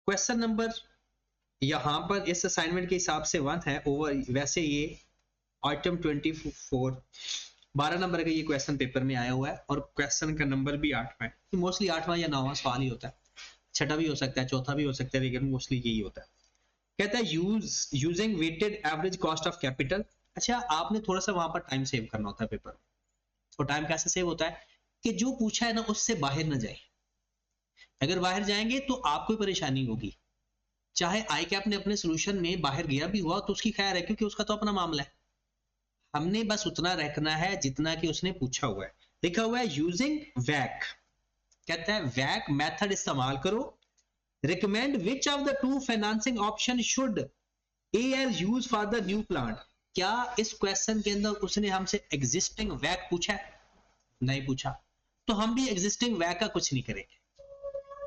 Question number यहाँ पर इस असाइनमेंट के हिसाब से 1 है ओवर, वैसे ये आइटम 24 12 नंबर का ये क्वेश्चन पेपर में आया हुआ है और क्वेश्चन का नंबर भी 8वां है। तो मोस्टली 8वां या 9वां सवाल ही होता है, छठा भी हो सकता है, चौथा भी हो सकता है, लेकिन मोस्टली यही होता है। कहता है using weighted average cost of capital. अच्छा, आपने थोड़ा सा वहां पर टाइम सेव करना होता है पेपर, और टाइम कैसे सेव होता है कि जो पूछा है ना उससे बाहर ना जाए। अगर बाहर जाएंगे तो आपको परेशानी होगी, चाहे आई कैप ने अपने सोल्यूशन में बाहर गया भी हुआ तो उसकी खैर है, क्योंकि उसका तो अपना मामला है। हमने बस उतना रखना है जितना कि उसने पूछा हुआ है। लिखा हुआ है यूजिंग वैक, कहता है वैक मेथड इस्तेमाल करो। Recommend which of the two financing option should AL use for the new plant. क्या इस क्वेश्चन के अंदर उसने हमसे एग्जिस्टिंग वैक पूछा है? नहीं पूछा, तो हम भी एग्जिस्टिंग वैक का कुछ नहीं करेंगे।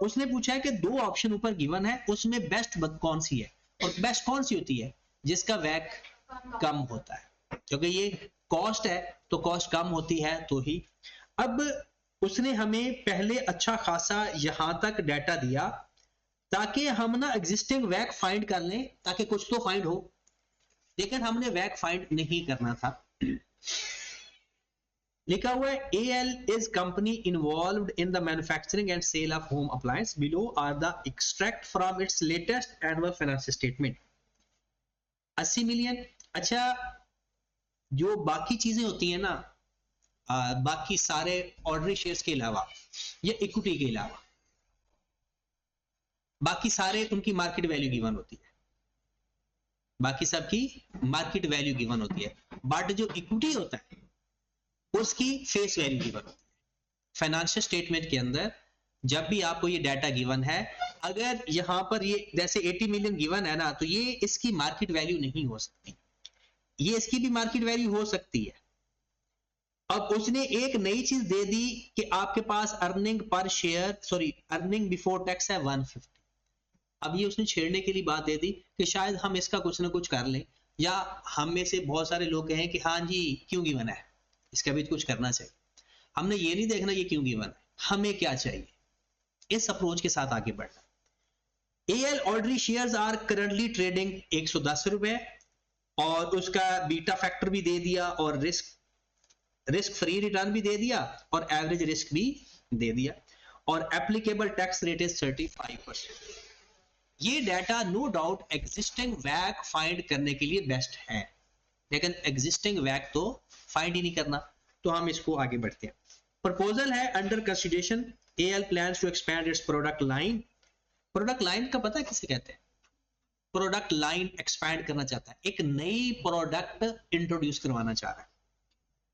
उसने पूछा है कि दो ऑप्शन ऊपर गिवन है, उसमें बेस्ट कौन सी है, और बेस्ट कौन सी होती है? जिसका वैक कम होता है, क्योंकि ये कॉस्ट है तो कॉस्ट कम होती है तो ही। अब उसने हमें पहले अच्छा खासा यहां तक डाटा दिया ताकि हम ना एग्जिस्टिंग वैक फाइंड कर लें, ताकि कुछ तो फाइंड हो, लेकिन हमने वैक फाइंड नहीं करना था। लिखा हुआ है AL is company involved in the manufacturing and sale of home appliance. Below are the extract from its latest annual financial statement. 80 million. अच्छा, जो बाकी चीजें होती है ना, बाकी सारे ऑर्डनरी शेयर्स के अलावा या इक्विटी के अलावा बाकी सारे उनकी मार्केट वैल्यू गिवन होती है, बाकी सबकी मार्केट वैल्यू गिवन होती है, बट जो इक्विटी होता है उसकी फेस वैल्यू गिवन होती है। फाइनेंशियल स्टेटमेंट के अंदर जब भी आपको ये डाटा गिवन है, अगर यहां पर ये जैसे 80 मिलियन गिवन है ना, तो ये इसकी मार्केट वैल्यू नहीं हो सकती, ये इसकी भी मार्केट वैल्यू हो सकती है। अब उसने एक नई चीज दे दी कि आपके पास अर्निंग पर share, sorry earning before tax है 150। अब ये उसने छेड़ने के लिए बात दे दी कि शायद हम इसका कुछ ना कुछ कर लें, या हम में से बहुत सारे लोग कहें कि हाँ जी क्यों गिवन है, इसका भी कुछ करना चाहिए। हमने ये नहीं देखना ये क्यों गिवन है, हमें क्या चाहिए, इस अप्रोच के साथ आगे बढ़ना। AL ordinary shares are currently trading 110 रुपए, और उसका बीटा फैक्टर भी दे दिया, और रिस्क फ्री रिटर्न भी दे दिया, और एवरेज रिस्क भी दे दिया, और एप्लीकेबल टैक्स रेट इज 35%। ये डाटा नो डाउट एग्जिस्टिंग वैक फाइंड करने के लिए बेस्ट है, लेकिन एग्जिस्टिंग वैक तो फाइंड ही नहीं करना, तो हम इसको आगे बढ़ते हैं। प्रपोजल है under consideration, AL plans to expand its product line. Product line का पता है किसे कहते हैं? प्रोडक्ट लाइन एक्सपैंड करना चाहता है, एक नई प्रोडक्ट इंट्रोड्यूस करवाना चाह रहा है।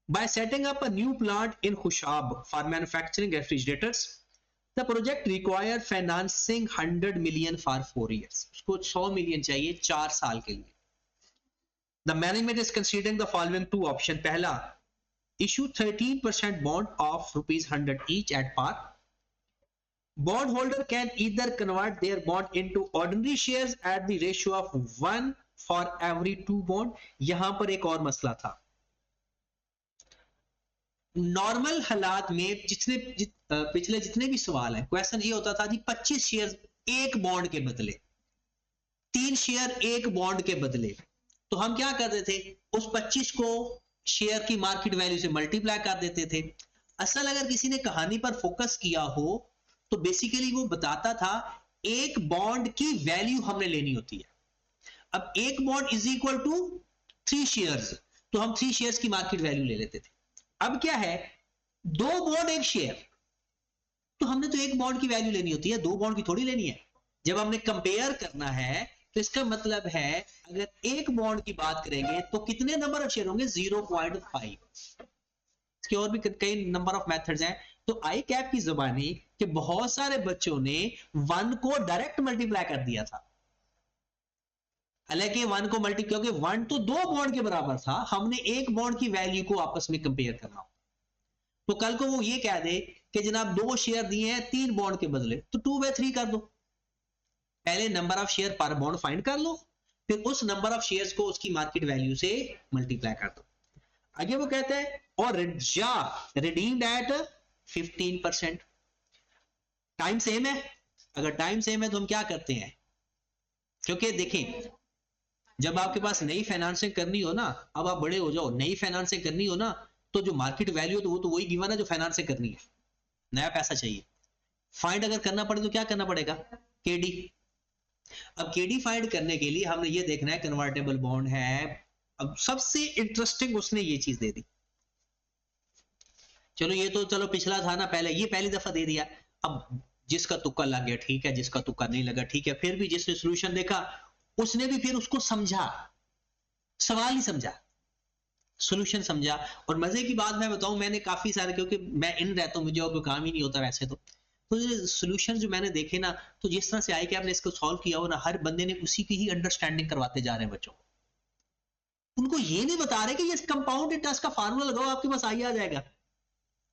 Bye setting up a new plant in Khushab for manufacturing refrigerators, the project require financing 100 million for 4 years। उसको 100 मिलियन चाहिए 4 साल के लिए। The management is considering the following two option. पहला, issue 13% bond of ₹100 each at par. Bondholder can either convert their bond into ordinary shares at the ratio of 1 for every 2 bond. यहां पर एक और मसला था, नॉर्मल हालात में पिछले जितने भी सवाल है, क्वेश्चन ये होता था जी 25 शेयर एक बॉन्ड के बदले, 3 शेयर एक बॉन्ड के बदले, तो हम क्या करते थे, उस 25 को शेयर की मार्केट वैल्यू से मल्टीप्लाई कर देते थे। असल अगर किसी ने कहानी पर फोकस किया हो तो बेसिकली वो बताता था एक बॉन्ड की वैल्यू हमने लेनी होती है। अब एक bond is equal to 3 shares, तो हम 3 शेयर्स की मार्केट वैल्यू ले लेते थे। अब क्या है, 2 बॉन्ड 1 शेयर, तो हमने तो एक बॉन्ड की वैल्यू लेनी होती है, 2 बॉन्ड की थोड़ी लेनी है। जब हमने कंपेयर करना है तो इसका मतलब है अगर एक बॉन्ड की बात करेंगे तो कितने नंबर ऑफ शेयर होंगे, 0.5। इसके और भी कई नंबर ऑफ मेथड्स हैं। तो आई कैप की जुबानी कि बहुत सारे बच्चों ने 1 को डायरेक्ट मल्टीप्लाई कर दिया था, हालांकि 1 को मल्टी, क्योंकि 1 तो 2 बॉन्ड के बराबर था, हमने एक बॉन्ड की वैल्यू को आपस में कंपेयर करना। तो कल को वो ये कह दे कि जनाब 2 शेयर दिए हैं 3 बॉन्ड के बदले, तो 2/3 कर दो। पहले नंबर ऑफ शेयर पर बॉन्ड फाइंड कर लो, फिर उस नंबर ऑफ शेयर्स को उसकी मार्केट वैल्यू से मल्टीप्लाई कर दो। आगे वो कहते हैं और रिडीम्ड एट 15%। टाइम सेम है, अगर टाइम सेम है तो हम क्या करते हैं, क्योंकि देखें जब आपके पास नई फाइनेंसिंग करनी हो ना, अब आप बड़े हो जाओ, नई फाइनेंसिंग करनी हो ना, तो जो मार्केट वैल्यू है तो वो तो वही गिवन है जो फाइनेंसिंग करनी है, नया पैसा चाहिए। फाइंड अगर करना पड़े तो क्या करना पड़ेगा, केडी। अब केडी फाइंड करने के लिए हमने ये देखना है कन्वर्टेबल बॉन्ड है। अब सबसे इंटरेस्टिंग उसने ये चीज दे दी, चलो ये तो चलो पिछला था ना, पहले ये पहली दफा दे दिया। अब जिसका तुक्का लग गया ठीक है, जिसका तुक्का नहीं लगा ठीक है, फिर भी जिसने सोल्यूशन देखा उसने भी फिर उसको समझा, सवाल ही समझा, सोल्यूशन समझा। और मजे की बात मैं बताऊं, मैंने काफी सारे, क्योंकि मैं इन रहता हूं, मुझे और कोई काम ही नहीं होता वैसे तो सोल्यूशन जो मैंने देखे ना, तो जिस तरह से आए कि आपने इसको सॉल्व किया हो ना, हर बंदे ने उसी की ही अंडरस्टैंडिंग करवाते जा रहे हैं बच्चों को। उनको ये नहीं बता रहे कि ये कंपाउंड इंटरेस्ट का फार्मूला लगाओ आपके पास आई आ जाएगा।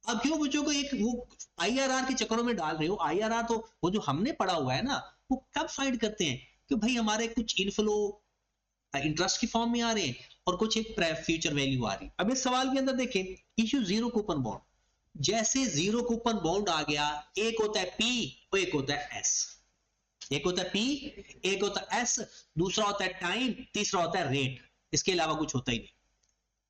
अब क्यों बच्चों को एक वो आईआरआर के चक्करों में डाल रहे हो। आईआरआर तो वो जो हमने पढ़ा हुआ है ना, वो कब फाइंड करते हैं कि भाई हमारे कुछ इनफ्लो इंटरेस्ट की फॉर्म में आ रहे हैं और कुछ एक फ्यूचर वैल्यू आ रही। अब इस सवाल के अंदर देखें, इश्यू जीरो कूपन बॉन्ड, जैसे जीरो कूपन बॉन्ड आ गया, एक होता है पी और एक होता है एस, एक होता है पी एक होता है एस, दूसरा होता है टाइम, तीसरा होता है रेट, इसके अलावा कुछ होता ही नहीं।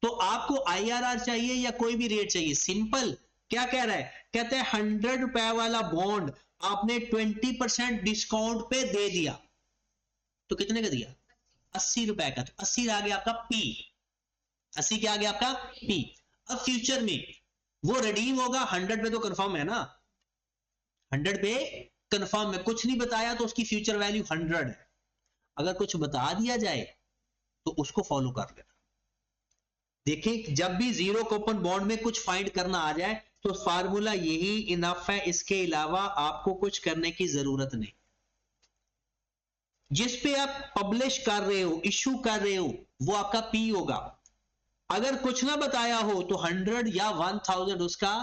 तो आपको आईआरआर चाहिए या कोई भी रेट चाहिए, सिंपल। क्या कह रहा है, कहते हैं 100 रुपए वाला बॉन्ड आपने 20% डिस्काउंट पे दे दिया, तो कितने का दिया, 80 रुपए का, तो 80 आ गया आपका पी, 80 क्या आ गया आपका पी। अब फ्यूचर में वो रिडीम होगा 100 पे, तो कंफर्म है ना, 100 पे कंफर्म है, कुछ नहीं बताया तो उसकी फ्यूचर वैल्यू 100 है। अगर कुछ बता दिया जाए तो उसको फॉलो कर लेना। देखिए जब भी जीरो कूपन बॉन्ड में कुछ फाइंड करना आ जाए तो फार्मूला यही इनफ है, इसके अलावा आपको कुछ करने की जरूरत नहीं। जिस पे आप पब्लिश कर रहे हो, इशू कर रहे हो, वो आपका पी होगा। अगर कुछ ना बताया हो तो 100 या 1000 उसका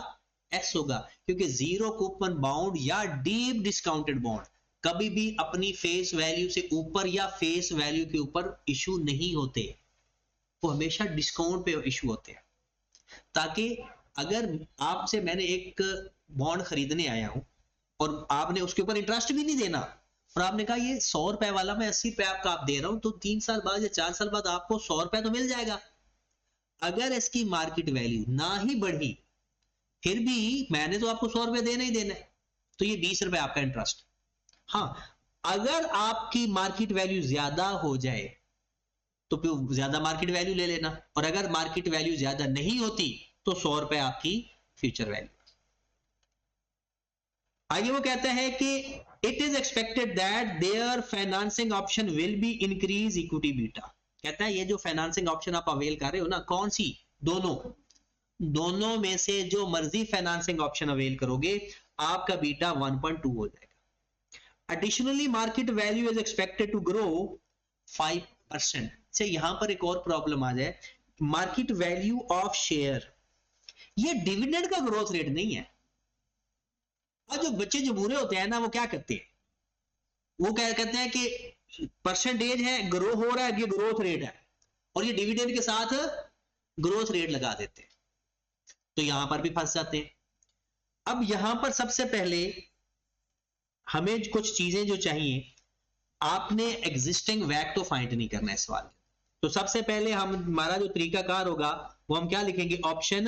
एस होगा, क्योंकि जीरो कूपन बाउंड या डीप डिस्काउंटेड बॉन्ड कभी भी अपनी फेस वैल्यू से ऊपर या फेस वैल्यू के ऊपर इशू नहीं होते, वो हमेशा डिस्काउंट पे इशू होते हैं। ताकि अगर आपसे मैंने एक बॉन्ड खरीदने आया हूं और आपने उसके ऊपर इंटरेस्ट भी नहीं देना, और आपने कहा ये 100 रुपए वाला मैं 80 रुपए आपका आप दे रहा हूं, तो 3 साल बाद या 4 साल बाद आपको 100 रुपए तो मिल जाएगा। अगर इसकी मार्केट वैल्यू ना ही बढ़ी, फिर भी मैंने तो आपको 100 रुपए देना ही देना है, तो ये 20 रुपए आपका इंटरेस्ट। हाँ, अगर आपकी मार्केट वैल्यू ज्यादा हो जाए तो फिर ज्यादा मार्केट वैल्यू ले लेना, और अगर मार्केट वैल्यू ज्यादा नहीं होती तो 100 रुपए आपकी फ्यूचर वैल्यू। आगे वो कहता है कि it is expected that their financing option will be increase equity beta. कहता है ये जो फाइनेंसिंग ऑप्शन आप अवेल कर रहे हो ना, कौन सी, दोनों, दोनों में से जो मर्जी फाइनेंसिंग ऑप्शन अवेल करोगे आपका बीटा 1.2 हो जाएगा। Additionally market value is expected to grow 5%। से यहां पर एक और प्रॉब्लम आ जाए, मार्केट वैल्यू ऑफ शेयर, ये डिविडेंड का ग्रोथ रेट नहीं है। और जो बच्चे जो बुरे होते हैं ना, वो क्या करते हैं, वो क्या कहते हैं कि परसेंटेज है, ग्रो हो रहा है, ये ग्रोथ रेट है, और ये डिविडेंड के साथ ग्रोथ रेट लगा देते हैं, तो यहां पर भी फंस जाते हैं। अब यहां पर सबसे पहले हमें कुछ चीजें जो चाहिए, आपने एग्जिस्टिंग वैक तो फाइंड नहीं करना है सवाल। तो सबसे पहले हमारा जो तरीकाकार होगा वो हम क्या लिखेंगे, ऑप्शन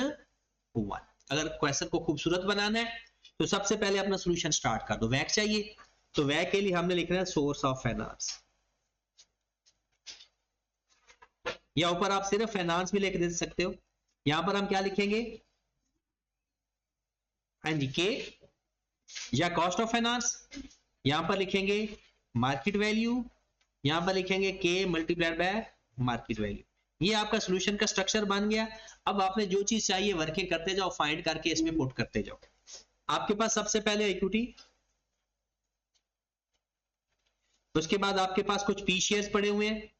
1। अगर क्वेश्चन को खूबसूरत बनाना है तो सबसे पहले अपना सॉल्यूशन स्टार्ट कर दो। वैक चाहिए, तो वैक के लिए हमने लिखना है सोर्स ऑफ फाइनेंस, या ऊपर आप सिर्फ फाइनेंस भी लिख दे सकते हो। यहां पर हम क्या लिखेंगे, के या कॉस्ट ऑफ फाइनेंस, यहां पर लिखेंगे मार्केट वैल्यू, यहां पर लिखेंगे के मल्टीप्लाइड बाय मार्केट वैल्यू। ये आपका सॉल्यूशन का स्ट्रक्चर बन गया। अब आपने जो चीज चाहिए वर्किंग करते जाओ, फाइंड करके इसमें पुट करते जाओ। आपके पास सबसे पहले इक्विटी, उसके बाद आपके पास कुछ पी शेयर्स पड़े हुए हैं,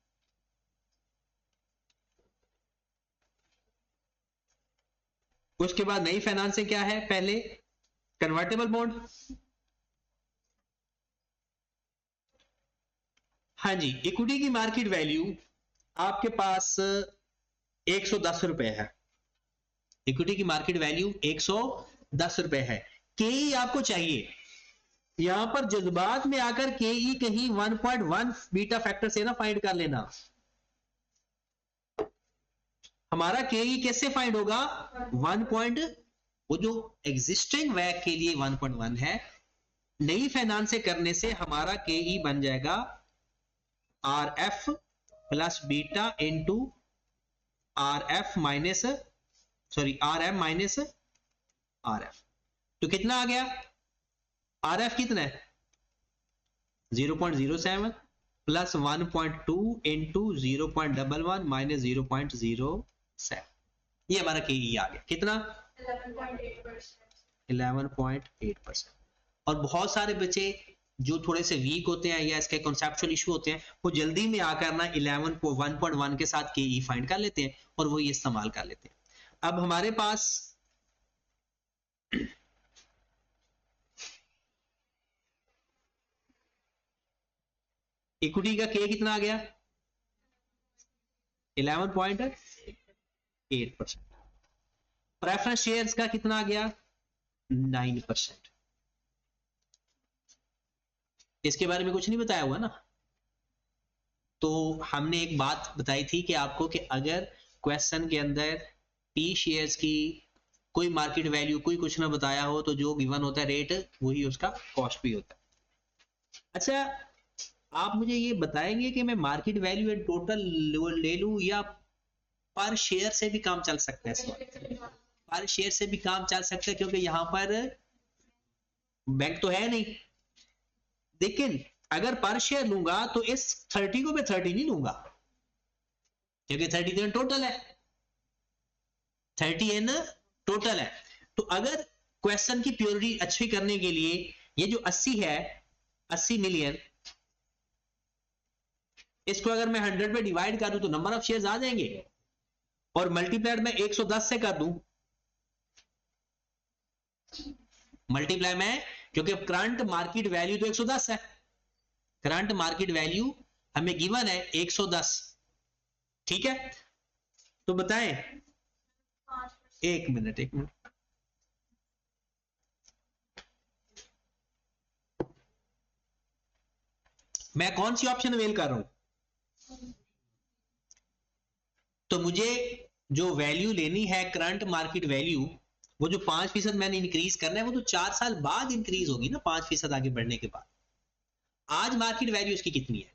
उसके बाद नई फाइनेंसिंग क्या है, पहले कन्वर्टेबल बॉन्ड। हाँ जी, इक्विटी की मार्केट वैल्यू आपके पास 110 रुपए है, इक्विटी की मार्केट वैल्यू 110 रुपए है। के ही आपको चाहिए, यहां पर जज्बात में आकर के ई कहीं 1.1 बीटा फैक्टर से ना फाइंड कर लेना। हमारा के ई कैसे फाइंड होगा? 1. वो जो एग्जिस्टिंग वैक के लिए 1.1 है, नई फाइनेंस से करने से हमारा के ई बन जाएगा R F plus beta into R F minus R M minus R F. तो कितना आ गया? आर एफ कितना है? 0.07 प्लस 1.2 इंटू 0.11 माइनस 0.07। ये हमारा के ई आ गया कितना? 11.8%। और बहुत सारे बच्चे जो थोड़े से वीक होते हैं या इसके कॉन्सेप्चुअल इशू होते हैं, वो जल्दी में आकर ना 1.1 के साथ के ई फाइंड कर लेते हैं और वो ये इस्तेमाल कर लेते हैं। अब हमारे पास इक्विटी का के कितना आ गया? 11.8%। प्रेफरेंस शेयर्स का कितना आ गया? 9%। इसके बारे में कुछ नहीं बताया हुआ ना। तो हमने एक बात बताई थी कि आपको कि अगर क्वेश्चन के अंदर टी शेयर्स की कोई मार्केट वैल्यू कोई कुछ ना बताया हो तो जो गिवन होता है रेट वही उसका कॉस्ट भी होता है। अच्छा, आप मुझे ये बताएंगे कि मैं मार्केट वैल्यू एंड टोटल ले लूं या पर शेयर से भी काम चल सकता है? इस वक्त पर शेयर से भी काम चल सकता है क्योंकि यहां पर बैंक तो है नहीं। लेकिन अगर पर शेयर लूंगा तो इस 30 को मैं 30 नहीं लूंगा क्योंकि 30 तो टोटल है, 30 इन टोटल है। तो अगर क्वेश्चन की प्योरिटी अच्छी करने के लिए ये जो 80 है, 80 मिलियन, इसको अगर मैं 100 पे डिवाइड कर दूं तो नंबर ऑफ शेयर्स आ जाएंगे और मल्टीप्लाइड मैं 110 से कर दूं, मल्टीप्लाई में, क्योंकि करंट मार्केट वैल्यू तो 110 है, करंट मार्केट वैल्यू हमें गिवन है 110। ठीक है, तो बताएं। एक मिनट मैं कौन सी ऑप्शन अवेल कर रहा हूं? तो मुझे जो वैल्यू लेनी है करंट मार्केट वैल्यू, वो जो 5% मैंने इंक्रीज करना है वो तो 4 साल बाद इंक्रीज होगी ना, 5% आगे बढ़ने के बाद। आज मार्केट वैल्यू इसकी कितनी है?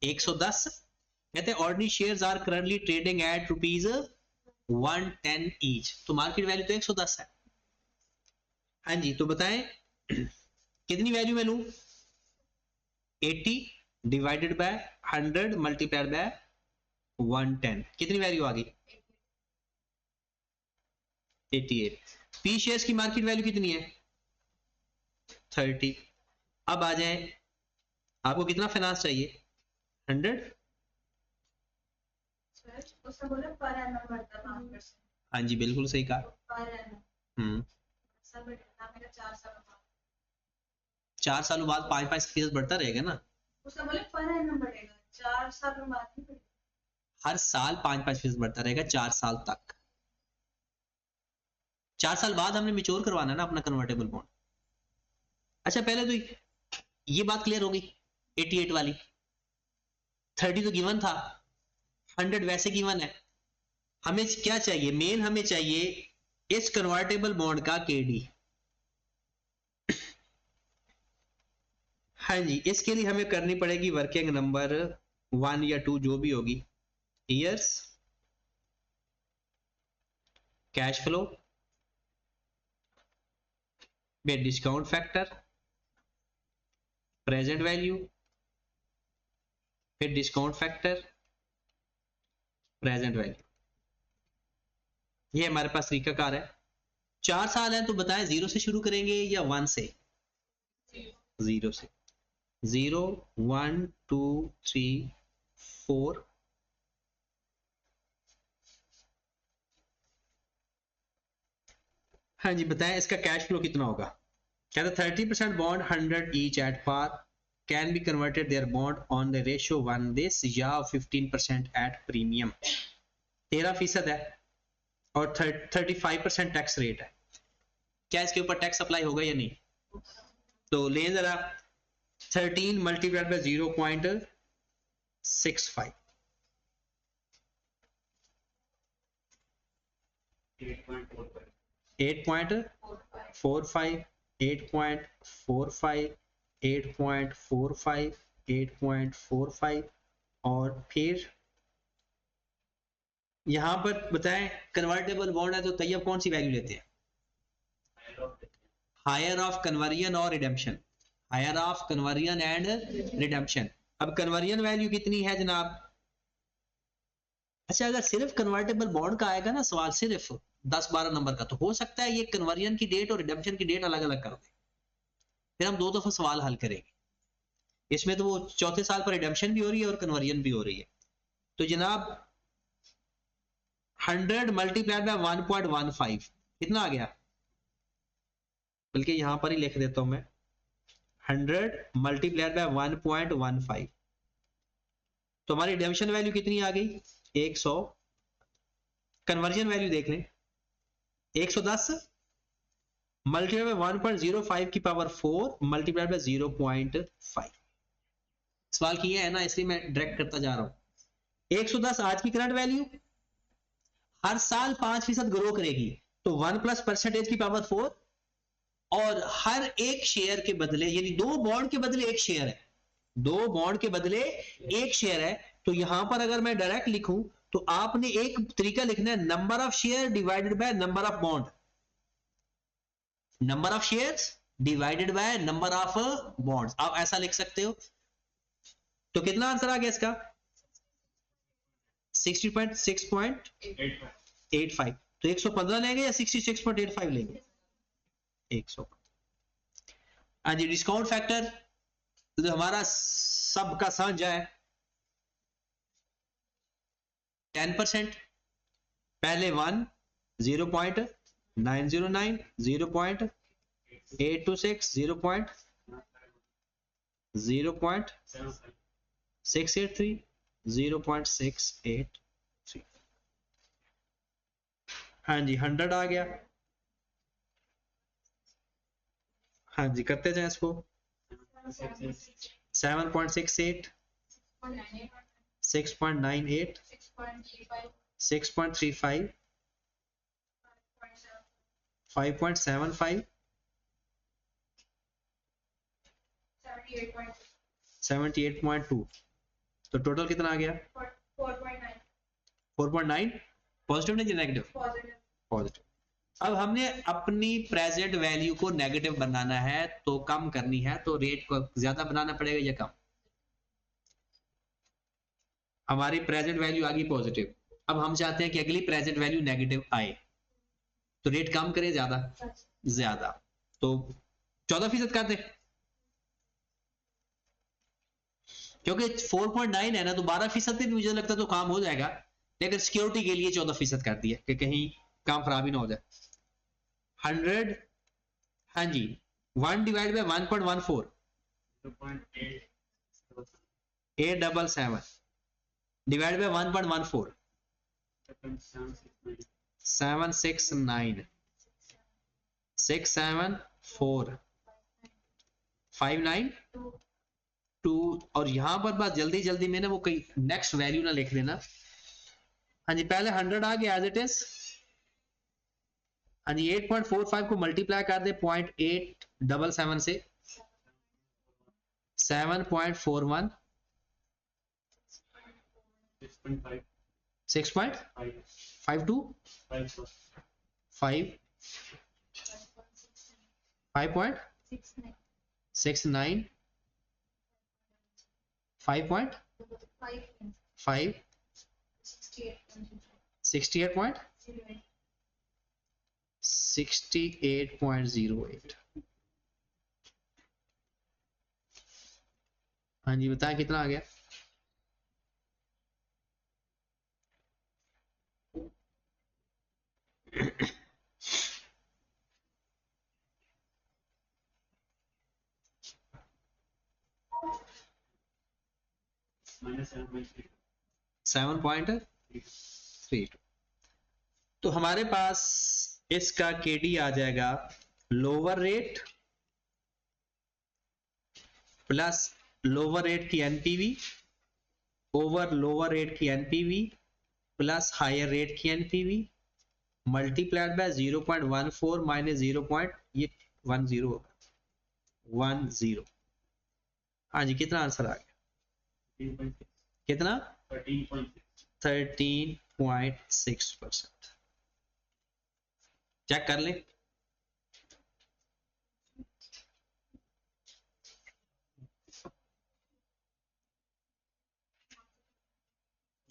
110। कहते हैं ordinary shares are currently trading at ₹110 each, तो मार्केट वैल्यू तो 110 है। हाँ जी, तो बताएं कितनी वैल्यू मैं लूं? 80 डिवाइडेड बाय 100 मल्टीप्लाइड बाय 110, कितनी वैल्यू आ गई? 88। पी शेयर्स की मार्केट वैल्यू कितनी है? 30। अब आ जाए, आपको कितना फाइनेंस चाहिए? 100। हाँ जी, बिल्कुल सही कहा। 4 सालों बाद 5% बढ़ता रहेगा ना। हर साल 5% बढ़ता रहेगा 4 साल तक। 4 साल बाद हमने मैच्योर करवाना ना अपना कन्वर्टेबल बॉन्ड। अच्छा, पहले तो ये बात क्लियर हो गई 88 वाली। 30 तो गिवन था, 100 वैसे गिवन है। हमें क्या चाहिए? मेन हमें चाहिए इस कन्वर्टेबल बॉन्ड का केडी। हाँ जी, इसके लिए हमें करनी पड़ेगी वर्किंग नंबर 1 या 2 जो भी होगी, ईयर्स, कैश फ्लो, फिर डिस्काउंट फैक्टर, प्रेजेंट वैल्यू, फिर डिस्काउंट फैक्टर, प्रेजेंट वैल्यू। ये हमारे पास तरीकाकार है। 4 साल है तो बताएं 0 से शुरू करेंगे या 1 से? 0 से। 0 1 2 3 4। हाँ जी, बताएं इसका कैश फ्लो कितना होगा? कहते 30% bond 100 each at par can be converted their bond on the ratio 1 this या 15% एट प्रीमियम। 13% है और 35% टैक्स रेट है। क्या इसके ऊपर टैक्स अप्लाई होगा या नहीं? तो ले जरा 13 मल्टीप्लाइड बाय 0.65 8.45 8.45 8.45 8.45 और फिर यहां पर बताएं कन्वर्टेबल बॉन्ड है तो तैयब कौन सी वैल्यू लेते हैं? हायर ऑफ कन्वर्जन और redemption, higher of conversion and redemption. अब कन्वर्जन वैल्यू कितनी है जनाब? अच्छा अगर सिर्फ कन्वर्टेबल बॉन्ड का आएगा ना सवाल, सिर्फ 10-12 नंबर का, तो हो सकता है ये कन्वर्जन की डेट और रिडेम्पशन की डेट अलग अलग कर दे, फिर हम 2 दफा सवाल हल करेंगे। इसमें तो वो चौथे साल पर रिडेम्पशन भी हो रही है और कन्वर्जन भी हो रही है। तो जनाब 100 मल्टीप्लाइड बाय 1.15 कितना आ गया? बल्कि यहां पर ही लिख देता हूं मैं, 100 मल्टीप्लाइड बाय 1.15 तो हमारी रिडेम्पशन वैल्यू कितनी आ गई? 100। कन्वर्जन वैल्यू देख लें, 110 मल्टीप्लाइड बाय 1.05 की पावर 4 मल्टीप्लाइड बाय 0.5। सवाल किया है ना, इसलिए मैं डायरेक्ट करता जा रहा हूं। 110 आज की करंट वैल्यू, हर साल 5% ग्रो करेगी, तो 1 प्लस परसेंटेज की पावर 4, और हर एक शेयर के बदले, यानी 2 बॉन्ड के बदले 1 शेयर है, 2 बॉन्ड के बदले 1 शेयर है, तो यहां पर अगर मैं डायरेक्ट लिखूं तो आपने एक तरीका लिखना है, number of share divided by number of bond, number of shares divided by number of bonds, आप ऐसा लिख सकते हो। तो कितना आंसर आ गया इसका? 60.6.85। तो 115 लेंगे या 66.85 लेंगे? 100। हाँ जी, डिस्काउंट फैक्टर तो हमारा सबका साझा है 10%, पहले 1 0.909 0.826 0.683 0.683। हाँ जी 100 आ गया। हाँ जी करते जाए इसको, 7.68 6.98 6.35 5.75 78.2। तो टोटल कितना आ गया? 4.9। पॉजिटिव नहीं नेगेटिव? पॉजिटिव। अब हमने अपनी प्रेजेंट वैल्यू को नेगेटिव बनाना है, तो कम करनी है, तो रेट को ज्यादा बनाना पड़ेगा या कम? हमारी प्रेजेंट वैल्यू आ गई पॉजिटिव, अब हम चाहते हैं कि अगली प्रेजेंट वैल्यू नेगेटिव आए, तो रेट कम करें ज्यादा? ज्यादा। तो 14% कर दे, क्योंकि 4.9 है ना, तो 12% भी मुझे लगता है तो काम हो जाएगा, लेकिन सिक्योरिटी के लिए 14% कर दिया कि कहीं काम खराब ही ना हो जाए। 100, हाँ जी 1 डिवाइड बाय 1.14 877 डिवाइड बाय 1.14 769 674 592। और यहां पर बात जल्दी जल्दी में ना वो कहीं नेक्स्ट वैल्यू ना लिख देना। हाँ जी पहले 100 आ गया एज इट इज। हाँ जी 8.45 को मल्टीप्लाई कर दे 0.877 से, 7.41 6.52 5 5.69 5.5 68.08। हाँ जी बताएं कितना आ गया? -7.32। तो हमारे पास इसका केडी आ जाएगा lower rate plus lower rate की एनपीवी ओवर लोअर रेट की एनपीवी प्लस हायर रेट की एनपीवी मल्टीप्लाइड बाय 0.14 माइनस 0. ये 10 होगा 10. हाँ जी, कितना आंसर आ गया? कितना? 13.6%। चेक कर ले।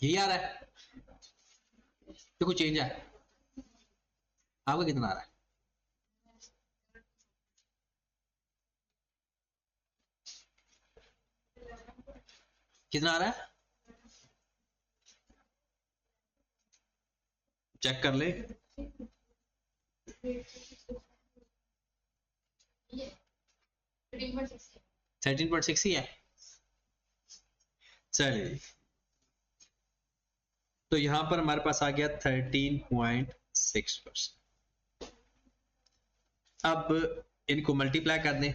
यही आ रहा है तो कुछ चेंज है? आपका कितना आ रहा है? कितना आ रहा है? चेक कर ले। 13.6 ही है। चलिए, तो यहां पर हमारे पास आ गया 13.6%। अब इनको मल्टीप्लाई कर दें।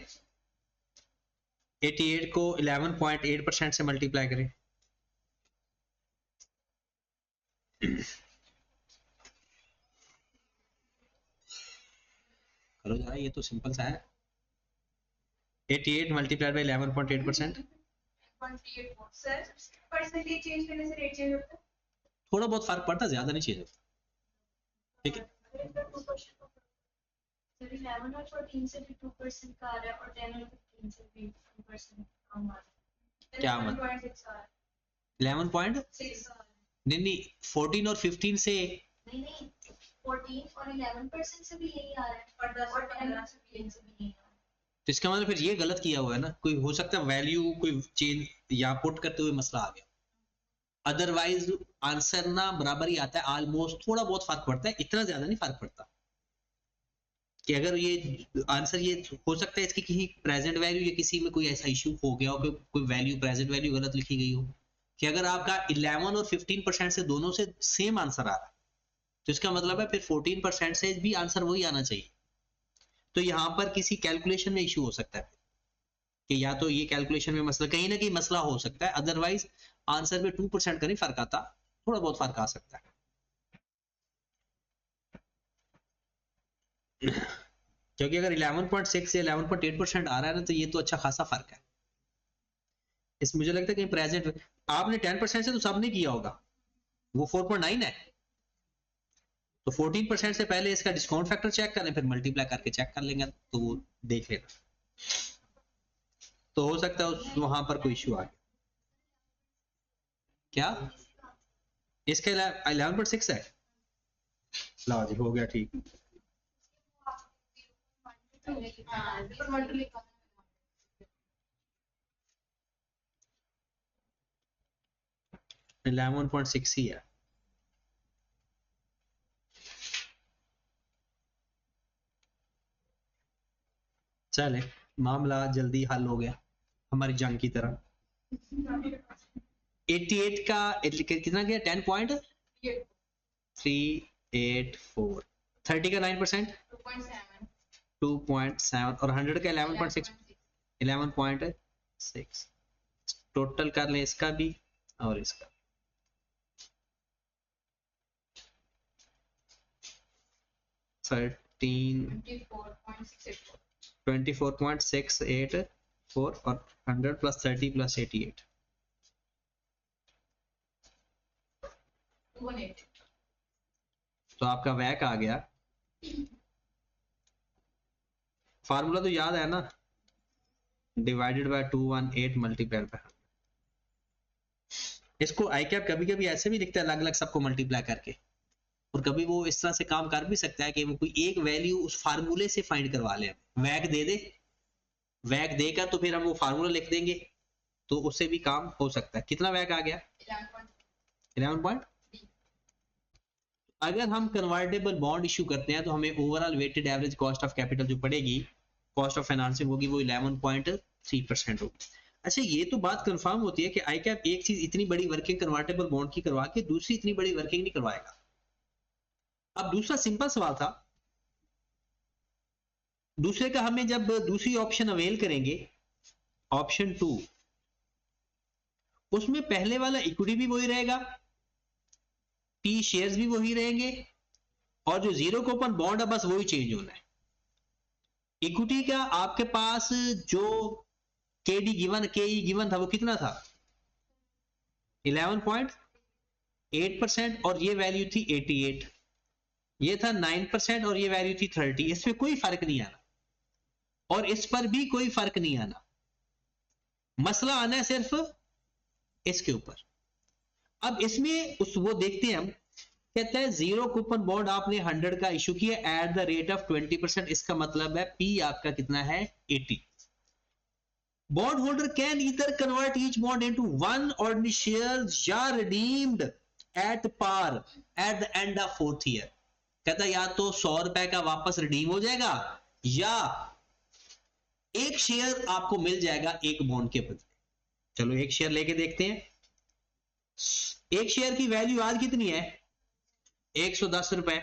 88 को 11.8% से मल्टीप्लाई करें। करो जरा, ये तो सिंपल सा है। 88 मल्टीप्लाइड बाई 11.8%। थोड़ा बहुत फर्क पड़ता, ज्यादा नहीं चेंज होता। ठीक है, 11 और 14 से भी 2% का आ रहा है और 10 और 15 से भी 2% कम आ रहा है। क्या मतलब? 11.6 नहीं 14 और 15 से नहीं 14 और 11% से भी यही आ रहा है और 10 और 15 से भी यही आ रहा है। तो इसका मतलब फिर ये गलत किया हुआ है ना। कोई हो सकता है वैल्यू कोई चेंज या पुट करते हुए मसला आ गया, अदरवाइज आंसर ना बराबर ही आता है ऑलमोस्ट। थोड़ा बहुत फर्क पड़ता है, इतना ज्यादा नहीं फर्क पड़ता। कि अगर ये आंसर ये हो सकता है इसकी किसी प्रेजेंट वैल्यू या किसी में कोई ऐसा इशू हो गया हो कि कोई वैल्यू प्रेजेंट वैल्यू गलत लिखी गई हो, कि अगर आपका 11 और 15% से दोनों से सेम आंसर आ रहा है तो इसका मतलब है फिर 14% से भी आंसर वही आना चाहिए। तो यहां पर किसी कैलकुलेशन में इशू हो सकता है कि या तो ये कैलकुलेशन में मसला, कहीं ना कहीं मसला हो सकता है, अदरवाइज आंसर में 2% का नहीं फर्क आता, थोड़ा बहुत फर्क आ सकता है। क्योंकि अगर 11.6 से 11.8% आ रहा है ना तो ये तो अच्छा खासा फर्क है। इस मुझे लगता है कि प्रेजेंट आपने 10% से तो सब नहीं किया होगा, वो 4.9 है। तो 14% से पहले इसका डिस्काउंट फैक्टर चेक करें, फिर मल्टीप्लाई करके चेक कर लेंगे तो वो देख लेना। तो हो सकता है उस वहां पर कोई इश्यू आ गया। क्या इसका 11.6 है? ला जी, हो गया ठीक। हाँ, 11.6 ही है। चले, मामला जल्दी हल हो गया हमारी जंग की तरह। 88 का कितना गया? 10.384। 30 का 9% 2.7 और 100 का 11.6 11.6। टोटल कर लें इसका भी और इसका। 24.684 और 100 प्लस 30 प्लस 88 तो आपका वैक आ गया। फार्मूला तो याद है ना, डिवाइडेड बाय 218 मल्टीप्लाई बाय। इसको आई कैप कभी कभी ऐसे भी लिखता है अलग अलग सबको मल्टीप्लाई करके, और कभी वो इस तरह से काम कर भी सकता है कि वो कोई एक वैल्यू उस फार्मूले से फाइंड करवा ले, वैक दे दे, वैक देकर तो फिर हम वो फार्मूला लिख देंगे, तो उससे भी काम हो सकता है। कितना वैक आ गया? 11 अगर हम कन्वर्टेबल बॉन्ड इशू करते हैं तो हमें overall weighted average cost of capital जो पड़ेगी, कॉस्ट ऑफ फाइनेंसिंग होगी, वो 11.3% होगी। अच्छा, ये तो बात कंफर्म होती है कि आई कैप एक चीज इतनी बड़ी वर्किंग कन्वर्टेबल बॉन्ड की करवा के दूसरी इतनी बड़ी वर्किंग नहीं करवाएगा। अब दूसरा सिंपल सवाल था, दूसरे का हमें जब दूसरी ऑप्शन अवेल करेंगे ऑप्शन 2, उसमें पहले वाला इक्विटी भी वही रहेगा, पी शेयर्स भी वही रहेंगे, और जो जीरो कूपन बॉन्ड है बस वही चेंज होना है। इक्विटी का आपके पास जो केडी गिवन केई गिवन था वो कितना था, 11.8%, और ये वैल्यू थी 88, ये था 9% और ये वैल्यू थी 30। इसमें कोई फर्क नहीं आना, और इस पर भी कोई फर्क नहीं आना, मसला आना है सिर्फ इसके ऊपर। अब इसमें उस वो देखते हैं हम, कहते हैं जीरो कूपन बॉन्ड आपने 100 का इशू किया एट द रेट ऑफ 20%, इसका मतलब है पी आपका कितना है 80। Bond holder can either convert each bond into one ordinary share या redeemed at par at the end of 4th year. कहता है या तो 100 रुपए का वापस रिडीम हो जाएगा या एक शेयर आपको मिल जाएगा एक बॉन्ड के बदले। चलो एक शेयर लेके देखते हैं। एक शेयर की वैल्यू आज कितनी है, 110 रुपए।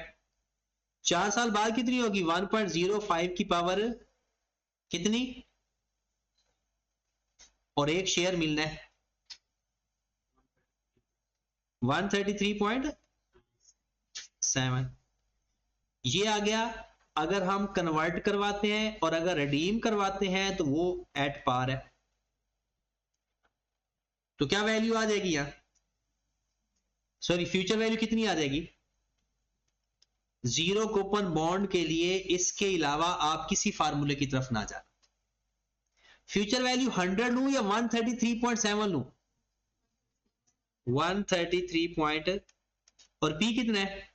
4 साल बाद कितनी होगी, 1.05 की पावर कितनी, और एक शेयर मिलना है 133.7। ये आ गया। अगर हम कन्वर्ट करवाते हैं और अगर रिडीम करवाते हैं तो वो एट पार है। तो क्या वैल्यू आ जाएगी यहां, सॉरी फ्यूचर वैल्यू कितनी आ जाएगी, जीरो कूपन बॉन्ड के लिए इसके अलावा आप किसी फार्मूले की तरफ ना जाना। फ्यूचर वैल्यू 100 लू या 133.7 लू, 133 पॉइंट, और पी कितना है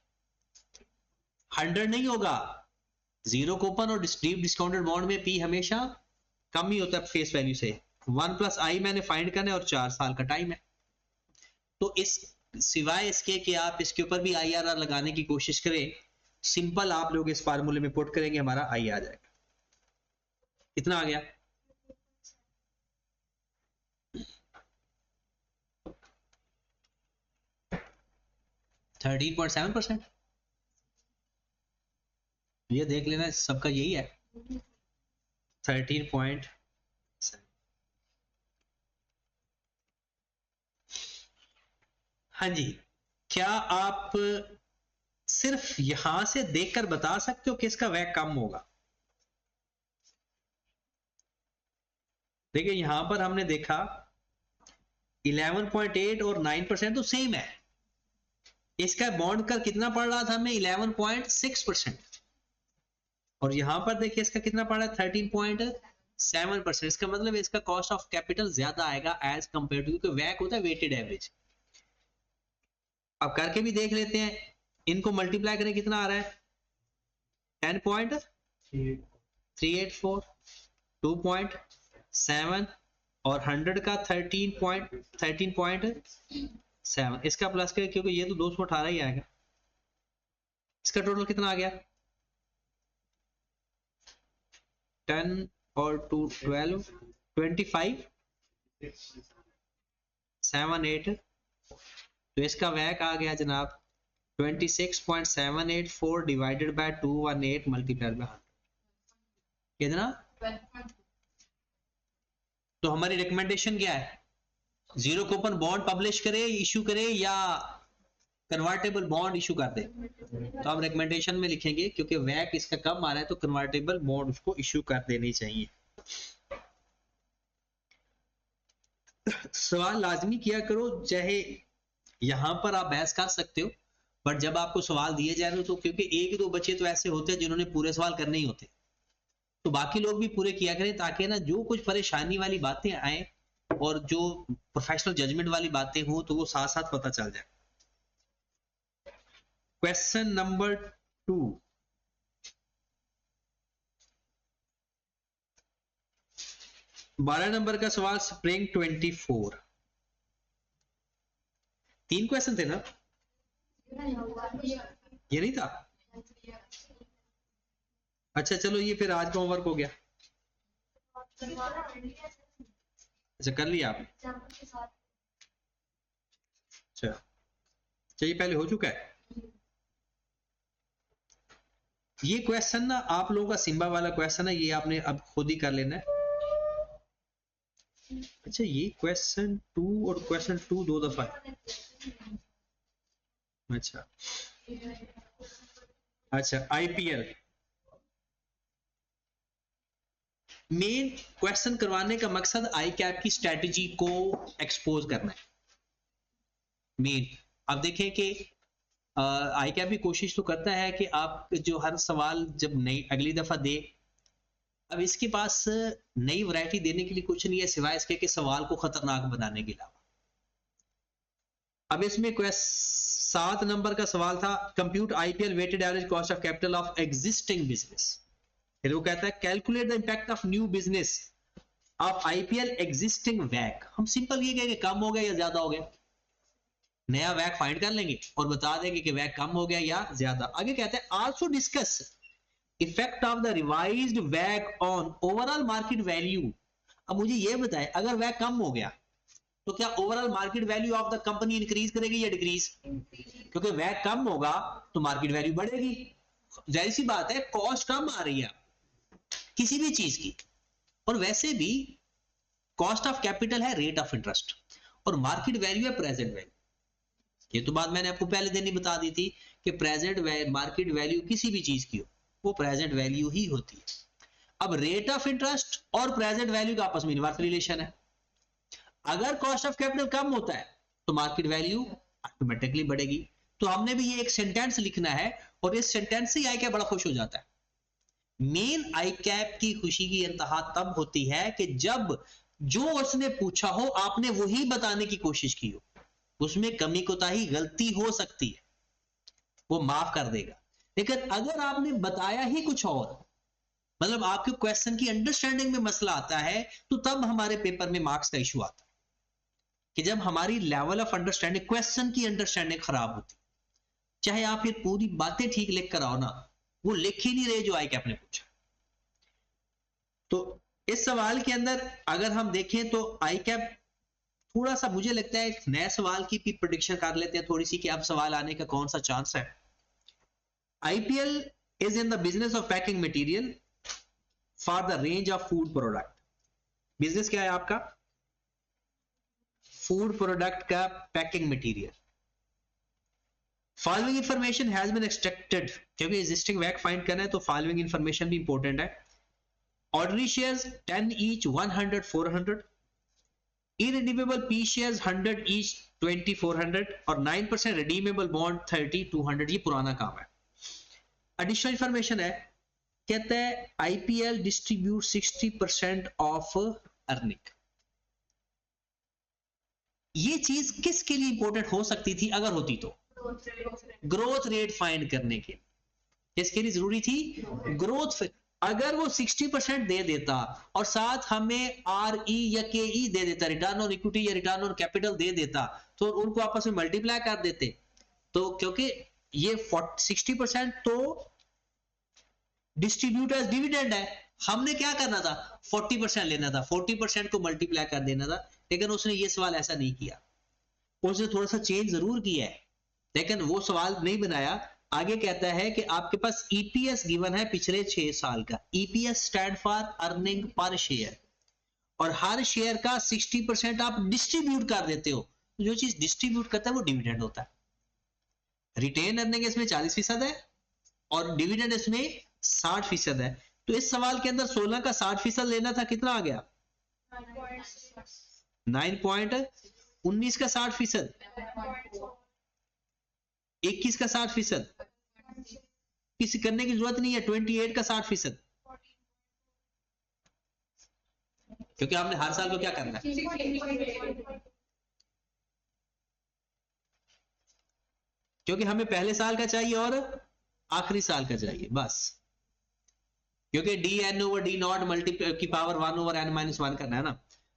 100 नहीं होगा। जीरो कूपन और डीप डिस्काउंटेड बॉन्ड में पी हमेशा कम ही होता है फेस वैल्यू से। 1 + i मैंने फाइंड करना है और 4 साल का टाइम है। तो इस सिवाय इसके कि आप इसके ऊपर भी IRR लगाने की कोशिश करें, सिंपल आप लोग इस फार्मूले में पुट करेंगे हमारा आई आ जाएगा। कितना आ गया, $13.7%। ये देख लेना सबका यही है 13.7। हाँ जी, क्या आप सिर्फ यहां से देखकर बता सकते हो कि इसका वैक कम होगा। देखिए यहां पर हमने देखा 11.8 और 9% तो सेम है। इसका बॉन्ड का कितना पड़ रहा था हमें 11.6%, और यहां पर देखिए इसका कितना पड़ रहा है 13.7%। इसका मतलब इसका कॉस्ट ऑफ कैपिटल ज्यादा आएगा एज कंपेयर टू, क्योंकि वैक होता है वेटेड एवरेज। अब करके भी देख लेते हैं, इनको मल्टीप्लाई करें कितना आ रहा है 10.384, 2.7 और 100 का 13.7। इसका प्लस करें क्योंकि ये तो 218 ही आएगा। इसका टोटल कितना आ गया 10 और 2 12 25 7 8। तो इसका वैक आ गया जनाब 26.784 डिवाइडेड बाय 218 मल्टीप्लाइड बाय 100, कितना। तो हमारी रिकमेंडेशन क्या है, जीरो कूपन बॉन्ड पब्लिश करे, इशू करे, या कन्वर्टेबल बॉन्ड इशू कर दे। तो हम रिकमेंडेशन में लिखेंगे क्योंकि वैक इसका कम आ रहा है तो कन्वर्टेबल बॉन्ड उसको इशू कर देनी चाहिए। सवाल लाजमी किया करो, चाहे यहां पर आप बहस कर सकते हो, बट जब आपको सवाल दिए जा रहे हो तो, क्योंकि एक दो बच्चे तो ऐसे होते हैं जिन्होंने पूरे सवाल करने ही होते, तो बाकी लोग भी पूरे किया करें ताकि ना जो कुछ परेशानी वाली बातें आए और जो प्रोफेशनल जजमेंट वाली बातें हो तो वो साथ साथ पता चल जाए। क्वेश्चन नंबर 2, बारह नंबर का सवाल, स्प्रिंग 24। 3 क्वेश्चन थे ना, ये नहीं था। अच्छा चलो ये फिर आज का होमवर्क हो गया। अच्छा कर लिया आपने, अच्छा चाहिए पहले हो चुका है। ये क्वेश्चन ना आप लोगों का सिम्बा वाला क्वेश्चन है, ये आपने अब खुद ही कर लेना है। अच्छा ये क्वेश्चन 2 और क्वेश्चन 2 दो दफा है। अच्छा अच्छा आईपीएल मेन क्वेश्चन करवाने का मकसद आई कैप की स्ट्रेटजी को एक्सपोज करना है मेन। अब देखें कि आई कैप भी कोशिश तो करता है कि आप जो हर सवाल जब नई अगली दफा दे, अब इसके पास नई वैरायटी देने के लिए कुछ नहीं है सिवाय इसके कि सवाल को खतरनाक बनाने के अलावा। अब इसमें 7 नंबर का सवाल था, compute IPL weighted average cost of capital of existing business. फिर वो कहता है calculate the impact of new business of IPL existing वैक। हम सिंपल ये कहेंगे कम हो गया या ज्यादा हो गया, नया वैक फाइंड कर लेंगे और बता देंगे कि वैक कम हो गया या ज्यादा। आगे कहते हैं also discuss effect of the revised वैक ऑन ओवरऑल मार्केट वैल्यू। अब मुझे ये बताएं अगर वैक कम हो गया तो क्या overall market value of the company increase करेगी या डिक्रीज? क्योंकि वैक कम होगा तो मार्केट वैल्यू बढ़ेगी। जाहिर सी बात है कॉस्ट कम आ रही है किसी भी चीज की, और वैसे भी कॉस्ट ऑफ कैपिटल है रेट ऑफ इंटरेस्ट और मार्केट वैल्यू है प्रेजेंट वैल्यू। ये तो बात मैंने आपको पहले दिन ही बता दी थी कि प्रेजेंट मार्केट वैल्यू किसी भी चीज की हो वो प्रेजेंट वैल्यू ही होती है। अब रेट ऑफ इंटरेस्ट और प्रेजेंट वैल्यू का आपस में इनवर्स रिलेशन है। अगर कॉस्ट ऑफ कैपिटल कम होता है तो मार्केट वैल्यू ऑटोमेटिकली बढ़ेगी। तो हमने भी ये एक सेंटेंस लिखना है और इस सेंटेंस से आई कैप बड़ा खुश हो जाता है। मेन आई कैप की खुशी की इंतहा तब होती है कि जब जो उसने पूछा हो आपने वही बताने की कोशिश की हो, उसमें कमी कोताही गलती हो सकती है वो माफ कर देगा। लेकिन अगर आपने बताया ही कुछ और, मतलब आपके क्वेश्चन की अंडरस्टैंडिंग में मसला आता है, तो तब हमारे पेपर में मार्क्स का इशू आता है कि जब हमारी लेवल ऑफ अंडरस्टैंडिंग क्वेश्चन की अंडरस्टैंडिंग खराब होती, चाहे आप ये पूरी बातें ठीक लिख कर आओ ना, वो लिख ही नहीं रहे जो आई कैप ने पूछा। तो इस सवाल के अंदर अगर हम देखें तो आई कैप थोड़ा सा मुझे लगता है एक नए सवाल की भी प्रेडिक्शन कर लेते हैं थोड़ी सी कि अब सवाल आने का कौन सा चांस है। IPL is in the business of packing material for the range of food product. Business क्या है आपका? फूड प्रोडक्ट का packing material. Following information has been extracted, क्योंकि एग्जिस्टिंग वैक फाइंड करना है तो फॉलोइंग इंफॉर्मेशन भी इंपॉर्टेंट है। Ordinary shares 10 each 100 400, irredeemable P shares 100 each 2400 और 9% redeemable bond 30 200। ये पुराना काम है। एडिशनल इंफॉर्मेशन है, कहता है आईपीएल डिस्ट्रीब्यूट 60% ऑफ अर्निंग। ये चीज किसके लिए इंपॉर्टेंट हो सकती थी अगर होती तो? ग्रोथ रेट फाइंड करने के। किसके लिए जरूरी थी? ग्रोथ। अगर वो 60% दे देता और साथ हमें RE या KE दे देता, रिटर्न ऑन इक्विटी या रिटर्न ऑन कैपिटल दे देता, तो उनको आपस में मल्टीप्लाई कर देते। तो क्योंकि ये 60% तो डिस्ट्रीब्यूट एज डिविडेंड है, हमने क्या करना था 40% लेना था, 40% को मल्टीप्लाई कर देना था। लेकिन उसने ये सवाल ऐसा नहीं किया, उसने थोड़ा सा चेंज जरूर किया है लेकिन वो सवाल नहीं बनाया। आगे कहता है कि आपके पास ईपीएस गिवन है पिछले 6 साल का। ईपीएस स्टैंड फॉर अर्निंग पर शेयर, और हर शेयर का 60% आप डिस्ट्रीब्यूट कर देते हो। जो चीज डिस्ट्रीब्यूट करता है वो डिविडेंड होता है। रिटेन अर्निंग इसमें 40% है और डिविडेंड इसमें 60% है। तो इस सवाल के अंदर 16 का 60% लेना था, कितना आ गया? 9 19 का 60%, 21 का 60%, किसी करने की जरूरत नहीं है। 28 का 60%, क्योंकि आपने हर साल को क्या करना है, क्योंकि हमें पहले साल का चाहिए और आखिरी साल का चाहिए बस। क्योंकि dn over d not multiply की पावर 1 ओवर n माइनस 1 करना है ना,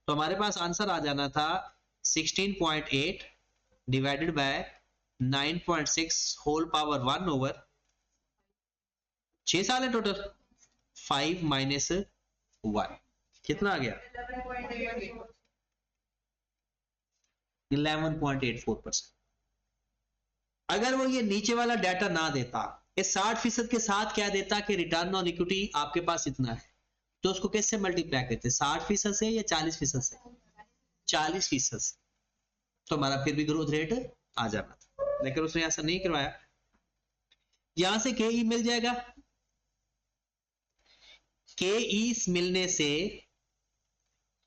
तो हमारे पास आंसर आ जाना था 16.8 divided by 9.6 whole power 1 over 6 साल है टोटल, 5 माइनस 1 कितना आ गया? 11.84%। अगर वो ये नीचे वाला डाटा ना देता, इस 60% के साथ क्या देता कि रिटर्न ऑन इक्विटी आपके पास इतना है, तो उसको कैसे मल्टीप्लाई करते? 60% से या 40% से? 40%, तो हमारा फिर भी ग्रोथ रेट आ जाना था, लेकिन उसने ऐसा नहीं करवाया। यहां से के ई मिल जाएगा, के ई मिलने से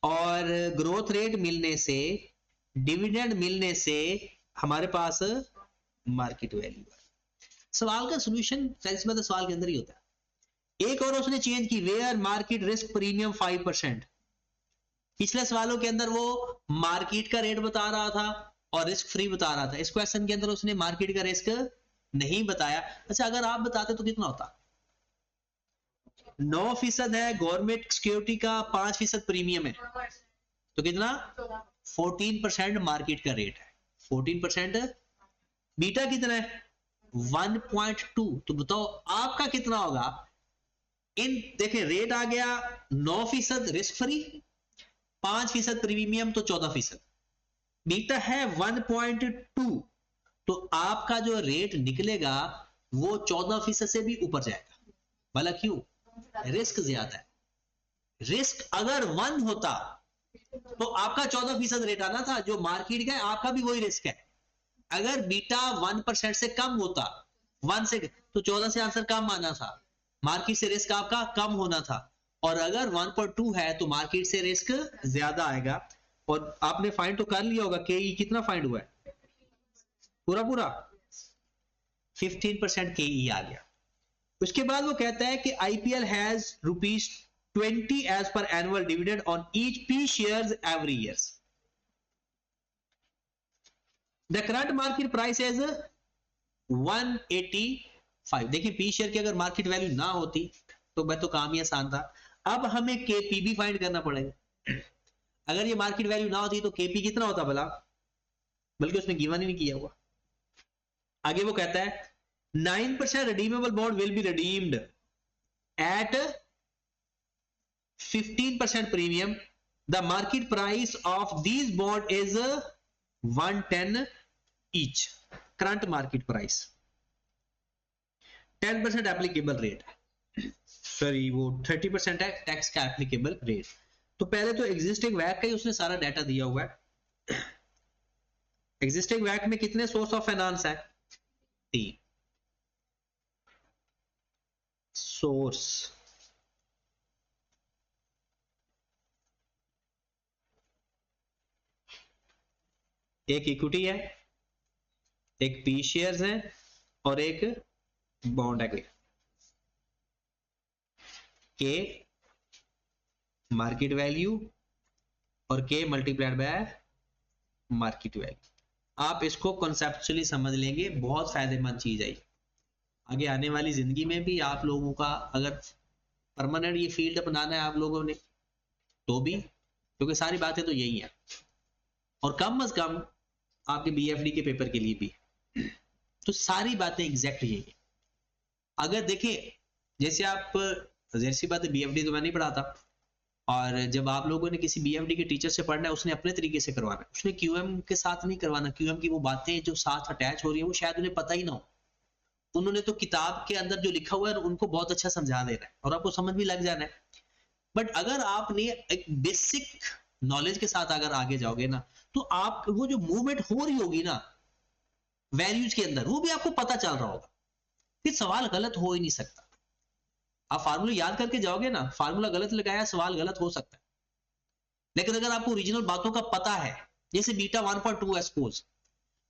और ग्रोथ रेट मिलने से, डिविडेंड मिलने से हमारे पास मार्केट वैल्यू है। सवाल का सॉल्यूशन सवाल के अंदर ही होता है। एक और उसने चेंज की, वेयर मार्केट रिस्क प्रीमियम 5%। पिछले सवालों के अंदर वो मार्केट का रेट बता रहा था और रिस्क फ्री बता रहा था, इस क्वेश्चन के अंदर उसने मार्केट का रिस्क नहीं बताया। अच्छा, अगर आप बताते तो कितना होता? 9% है गवर्नमेंट सिक्योरिटी का, 5% प्रीमियम है, तो कितना? 14% मार्केट का रेट है, 14%। बीटा कितना है? 1.2। तो बताओ आपका कितना होगा? इन देखें, रेट आ गया 9% रिस्क फ्री, 5% प्रीमियम, तो 14%। बीटा है 1.2, तो आपका जो रेट निकलेगा वो 14% से भी ऊपर जाएगा। भला क्यों? रिस्क ज्यादा है। रिस्क अगर 1 होता तो आपका 14% रेट आना था, जो मार्केट का है आपका भी वही रिस्क है। अगर बीटा 1% से कम होता, 1 से, तो 14 से आंसर कम आना था, मार्केट से रिस्क आपका कम होना था। और अगर 1.2 है तो मार्केट से रिस्क ज्यादा आएगा। और आपने फाइंड तो कर लिया होगा, के ई कितना फाइंड हुआ है? पूरा पूरा 15% के ई आ गया। उसके बाद वो कहता है कि IPL has ₹20 as per annual dividend on each P shares every year. The current market price is 185। देखिए, पी शेयर की अगर मार्केट वैल्यू ना होती तो मैं तो काम ही आसान था। अब हमें केपी भी फाइंड करना पड़ेगा। अगर ये मार्केट वैल्यू ना होती तो केपी कितना होता भला? बल्कि उसने गिवन ही नहीं किया हुआ। आगे वो कहता है 9% redeemable bond will be redeemed at 15% premium. The market price of these bond is 110 each. Current market price 10% applicable rate, sorry वो 30% है टैक्स का एप्लीकेबल रेट। तो पहले तो एग्जिस्टिंग वैक का ही उसने सारा डाटा दिया हुआ है। एग्जिस्टिंग वैक में कितने सोर्स ऑफ फाइनेंस है? 3 सोर्स। एक इक्विटी है, एक पी शेयर्स है और एक बॉन्ड है। के मार्केट वैल्यू और के मल्टीप्लाइड बाय मार्केट वैल्यू। आप इसको कॉन्सेप्चुअली समझ लेंगे, बहुत फायदेमंद चीज है। आगे आने वाली जिंदगी में भी आप लोगों का अगर परमानेंट ये फील्ड अपनाना है आप लोगों ने तो भी, क्योंकि सारी बातें तो यही है। और कम से कम आपके बीएफडी के पेपर के लिए भी तो सारी बातें एग्जैक्ट यही है। अगर देखें, जैसे आप, जैसी बात है, बीएफडी तो मैं नहीं पढ़ाता, और जब आप लोगों ने किसी बीएफडी के टीचर से पढ़ना है उसने अपने तरीके से करवाना है, उसने क्यूएम के साथ नहीं करवाना। क्यूएम की वो बातें जो साथ अटैच हो रही है वो शायद उन्हें पता ही ना हो। उन्होंने तो किताब के अंदर जो लिखा हुआ है उनको बहुत अच्छा समझा देना है और आपको समझ भी लग जाना है। बट अगर आपने एक बेसिक नॉलेज के साथ अगर आगे जाओगे ना, तो आप वो जो मूवमेंट हो रही होगी ना वैल्यूज के अंदर, वो भी आपको पता चल रहा होगा, फिर सवाल गलत हो ही नहीं सकता। आप फार्मूला याद करके जाओगे ना, फार्मूला गलत लगाया सवाल गलत हो सकता है। लेकिन अगर आपको ओरिजिनल बातों का पता है, जैसे बीटा 1.2 है सपोज,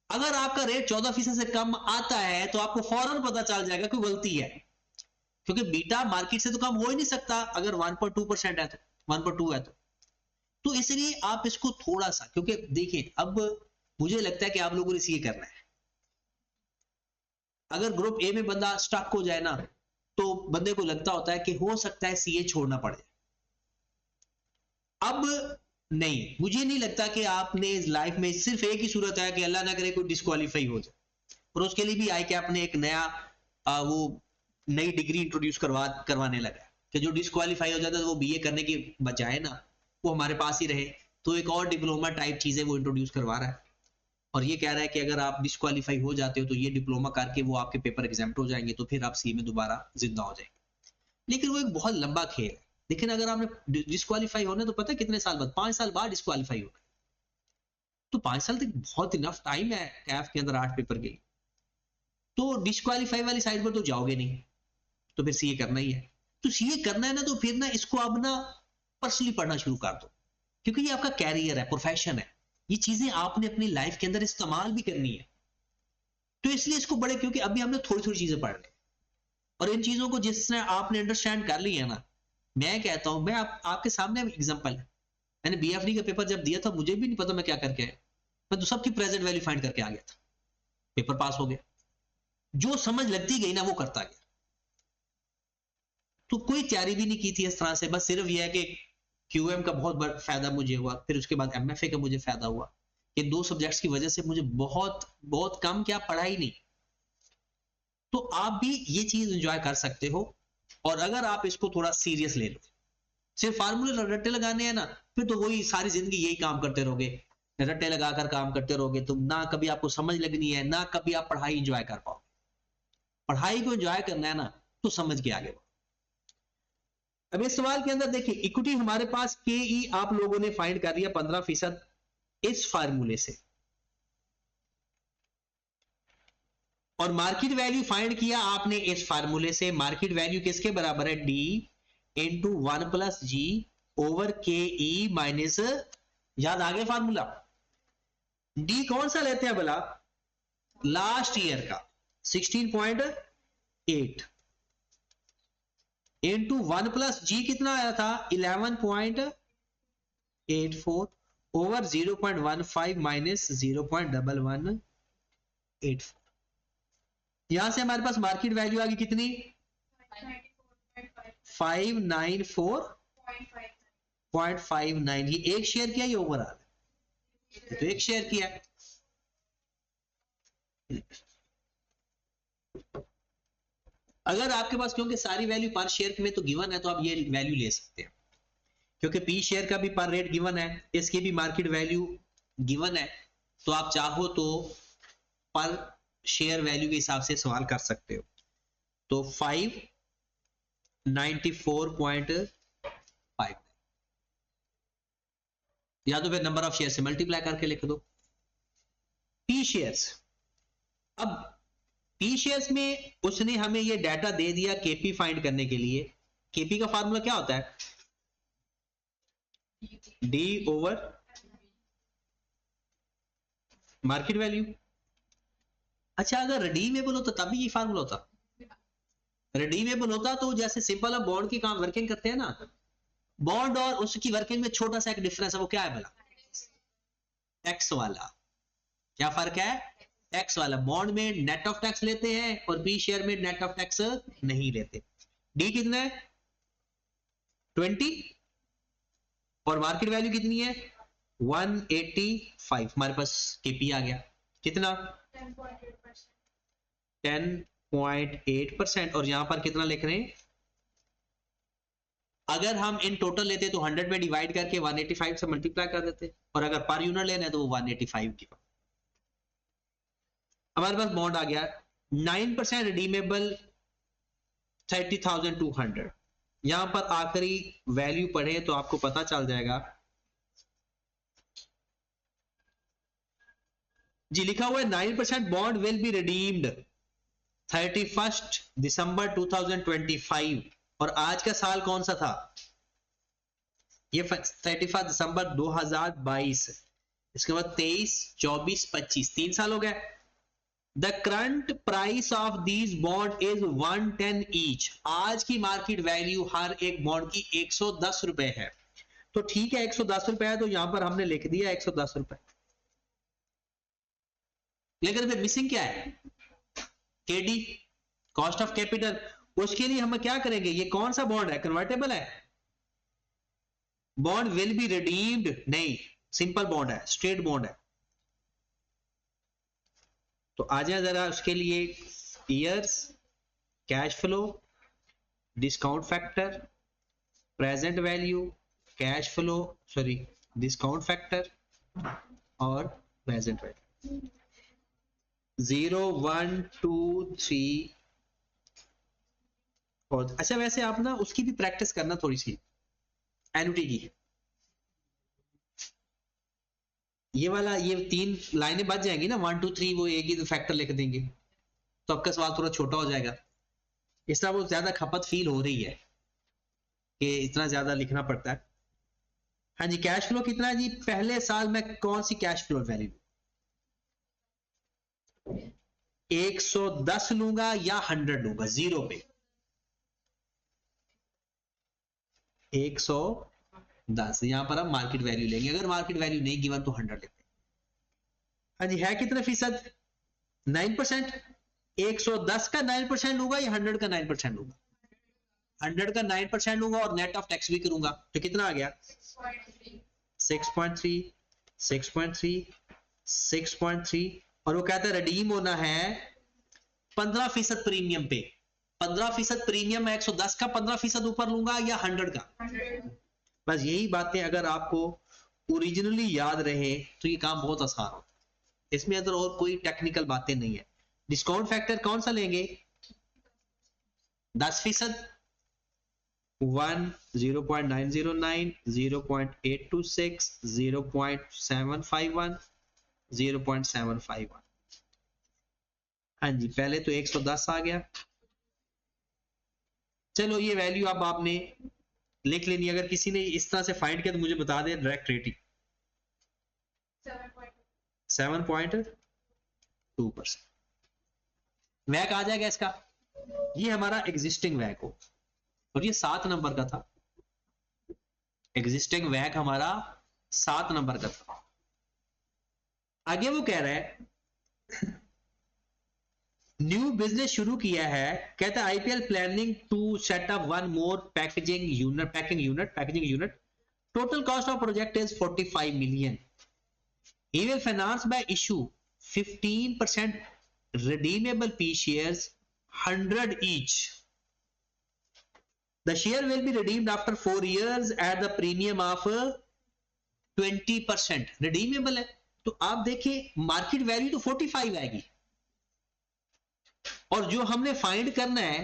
अगर आपका रेट 14% से कम आता है तो आपको फौरन पता चल जाएगा कि गलती है, क्योंकि बीटा मार्केट से तो कम हो ही नहीं सकता अगर 1.2% है तो, 1.2 है तो इसलिए आप इसको थोड़ा सा, क्योंकि देखिए अब मुझे लगता है कि आप लोगों ने सीए करना है। अगर ग्रुप ए में बंदा स्टक हो जाए ना, तो बंदे को लगता होता है कि हो सकता है सीए छोड़ना पड़े। अब नहीं, मुझे नहीं लगता कि आपने लाइफ में सिर्फ एक ही सूरत है कि अल्लाह ना करे कोई डिस्क्वालीफाई हो जाए, और उसके लिए भी आई कैप ने एक नया वो नई डिग्री इंट्रोड्यूस करवाने लगा कि जो डिस्क्वालीफाई हो जाता है वो बीए करने की बजाय ना वो हमारे पास ही रहे, तो एक और डिप्लोमा टाइप चीज है वो इंट्रोड्यूस करवा रहा है। और ये कह रहा है कि अगर आप डिस्क्वालीफाई हो जाते हो तो ये डिप्लोमा करके वो आपके पेपर एग्जाम्प्ट हो जाएंगे, तो फिर आप सी में दोबारा जिंदा हो जाएंगे। लेकिन वो एक बहुत लंबा खेल है। लेकिन अगर आपने डिस्क्वालीफाई होने तो पता है कितने साल बाद, 5 साल बाद डिस्क्वालीफाई होगा। तो 5 साल तक बहुत इनफ टाइम है कैफ के अंदर 8 पेपर के लिए, तो डिस्क्वालीफाई वाली साइड पर तो जाओगे नहीं, तो फिर सीए करना ही है। तो सीए करना है ना, तो फिर ना इसको अब ना पर्सनली पढ़ना शुरू कर दो, क्योंकि ये आपका कैरियर है, प्रोफेशन है, ये चीजें आपने अपनी लाइफ के अंदर इस्तेमाल भी करनी है। तो इसलिए इसको बड़े, क्योंकि अभी हमने थोड़ी थोड़ी चीजें पढ़ ली और इन चीजों को जिसने आपने अंडरस्टैंड कर लिया ना, मैं कहता हूं, मैं आपके सामने एग्जांपल है, मैंने बीएफडी का पेपर जब दिया था मुझे भी नहीं पता मैं क्या करके आया, मैं तो सबकी प्रेजेंट वैल्यू फाइंड करके आ गया था, पेपर पास हो गया, जो समझ लगती गई ना वो करता गया। तो कोई तैयारी भी नहीं की थी इस तरह से, बस सिर्फ यह है कि क्यूएम का बहुत बड़ा फायदा मुझे हुआ, फिर उसके बाद एमएफए का मुझे फायदा हुआ, इन 2 सब्जेक्ट्स की वजह से मुझे बहुत बहुत कम क्या पढ़ा ही नहीं। तो आप भी ये चीज एंजॉय कर सकते हो, और अगर आप इसको थोड़ा सीरियस ले लो, सिर्फ फार्मूले रट्टे लगाने हैं ना, फिर तो वही सारी जिंदगी यही काम करते रहोगे, रट्टे लगाकर काम करते रहोगे, तो ना कभी आपको समझ लगनी है, ना कभी आप पढ़ाई एंजॉय कर पाओगे। पढ़ाई को एंजॉय करना है ना, तो समझ के आगे बढ़ो। अब इस सवाल के अंदर देखिए, इक्विटी हमारे पास के ई आप लोगों ने फाइंड कर दिया 15% इस फार्मूले से, और मार्केट वैल्यू फाइंड किया आपने इस फार्मूले से। मार्केट वैल्यू किसके बराबर है? डी इंटू 1 प्लस जी ओवर के ई माइनस, याद आ गया फार्मूला? डी कौन सा लेते हैं बोला? लास्ट ईयर का 16.8 इंटू 1 प्लस जी कितना आया था? 11.84 ओवर 0.15 माइनस 0.1184। यहां से हमारे पास मार्केट वैल्यू आ गई कितनी? 594.59। ये एक शेयर किया, ये ओवरऑल तो एक शेयर किया। अगर आपके पास, क्योंकि सारी वैल्यू पर शेयर में तो गिवन है, तो आप ये वैल्यू ले सकते हैं, क्योंकि पी शेयर का भी पर रेट गिवन है, इसकी भी मार्केट वैल्यू गिवन है, तो आप चाहो तो पर शेयर वैल्यू के हिसाब से सवाल कर सकते हो। तो 594.5, या तो फिर नंबर ऑफ शेयर से मल्टीप्लाई करके लिख दो। पी शेयर्स, अब पी शेयर्स में उसने हमें ये डाटा दे दिया केपी फाइंड करने के लिए। केपी का फार्मूला क्या होता है? D over market value. अच्छा, अगर रिडीमेबल होता तब भी ये फार्मूला होता? रिडीमेबल होता तो जैसे सिंपल अब बॉन्ड की काम वर्किंग करते हैं ना, बॉन्ड और उसकी वर्किंग में छोटा सा एक डिफरेंस है, वो क्या है भला? टैक्स वाला। क्या फर्क है? टैक्स वाला। बॉन्ड में नेट ऑफ टैक्स लेते हैं और बी शेयर में नेट ऑफ टैक्स नहीं लेते। डी कितना है? 20, और मार्केट वैल्यू कितनी है? 185। हमारे पास केपी आ गया कितना? 10.8%। और यहां पर कितना लिख रहे हैं? अगर हम इन टोटल लेते तो 100 में डिवाइड करके 185 से मल्टीप्लाई कर देते, और अगर पर यूनिट लेना है तो वो 185 की। हमारे पास बॉन्ड आ गया 9% रिडीमेबल 30,200। यहां पर आखिरी वैल्यू पढ़े तो आपको पता चल जाएगा जी, लिखा हुआ है 9% बॉन्ड विल बी रिडीम्ड 31 दिसंबर 2025। और आज का साल कौन सा था? ये 31 दिसंबर 2022। इसके बाद 23, 24, 25, 3 साल हो गए। The current price of these bond is 110 each। आज की मार्केट वैल्यू हर एक बॉन्ड की 110 रुपए है। तो ठीक है, 110 रुपए है, तो यहां पर हमने लिख दिया 110 रुपए। लेकिन फिर मिसिंग क्या है? KD, cost of capital. उसके लिए हम क्या करेंगे? ये कौन सा बॉन्ड है? कन्वर्टेबल है। बॉन्ड विल बी रिडीम्ड नहीं, सिंपल बॉन्ड है, स्ट्रेट बॉन्ड है। तो आ जाए जरा उसके लिए, years, cash flow, discount factor, present value, cash flow, sorry discount factor और प्रेजेंट वैल्यू। 0, 1, 2, 3। और अच्छा, वैसे आप ना उसकी भी प्रैक्टिस करना थोड़ी सी, एनुटी की। ये वाला, ये 3 लाइनें बच जाएंगी ना, 1 2 3, वो एक ही फैक्टर लिख देंगे तो आपका सवाल थोड़ा छोटा हो जाएगा। इस तरह वो ज्यादा खपत फील हो रही है कि इतना ज्यादा लिखना पड़ता है। हाँ जी, कैश फ्लो कितना है जी? पहले साल में कौन सी कैश फ्लो वैल्यू? 110 लूंगा या 100 लूंगा? जीरो पे 110, यहां पर हम मार्केट वैल्यू लेंगे। अगर मार्केट वैल्यू नहीं गिवन तो 100 लेते हैं। हाँ जी, है कितने फीसद? 9%। 110 का 9% लूंगा या 100 का 9% लूंगा? 100 का 9% लूंगा और नेट ऑफ टैक्स भी करूंगा, तो कितना आ गया? 6.3, 6.3, 6.3। और वो कहता है रिडीम होना है 15% प्रीमियम पे। 15% प्रीमियम, 110 का 15% ऊपर लूंगा या 100 का? बस यही बातें अगर आपको ओरिजिनली याद रहे तो ये काम बहुत आसान होता है। इसमें अंदर और कोई टेक्निकल बातें नहीं है। डिस्काउंट फैक्टर कौन सा लेंगे? 10%, 1, 0.909, 0.826, 0.751, 0.751। हाँ जी, पहले तो 110 आ गया। चलो ये वैल्यू अब आपने लिख लेनी। अगर किसी ने इस तरह से फाइंड किया तो मुझे बता दें। Direct rating 7.2%। वैक आ जाएगा इसका। ये हमारा एग्जिस्टिंग वैक हो, और ये 7 नंबर का था। एग्जिस्टिंग वैक हमारा 7 नंबर का था। आगे वो कह रहा है न्यू बिजनेस शुरू किया है। कहता है IPL planning to set up one more packaging unit. Total cost of project is 45 million. He will finance by issue 15% redeemable P shares, 100 each. The share will be redeemed after 4 years at the premium of 20%. redeemable है तो आप देखिए market value तो 45 आएगी, और जो हमने find करना है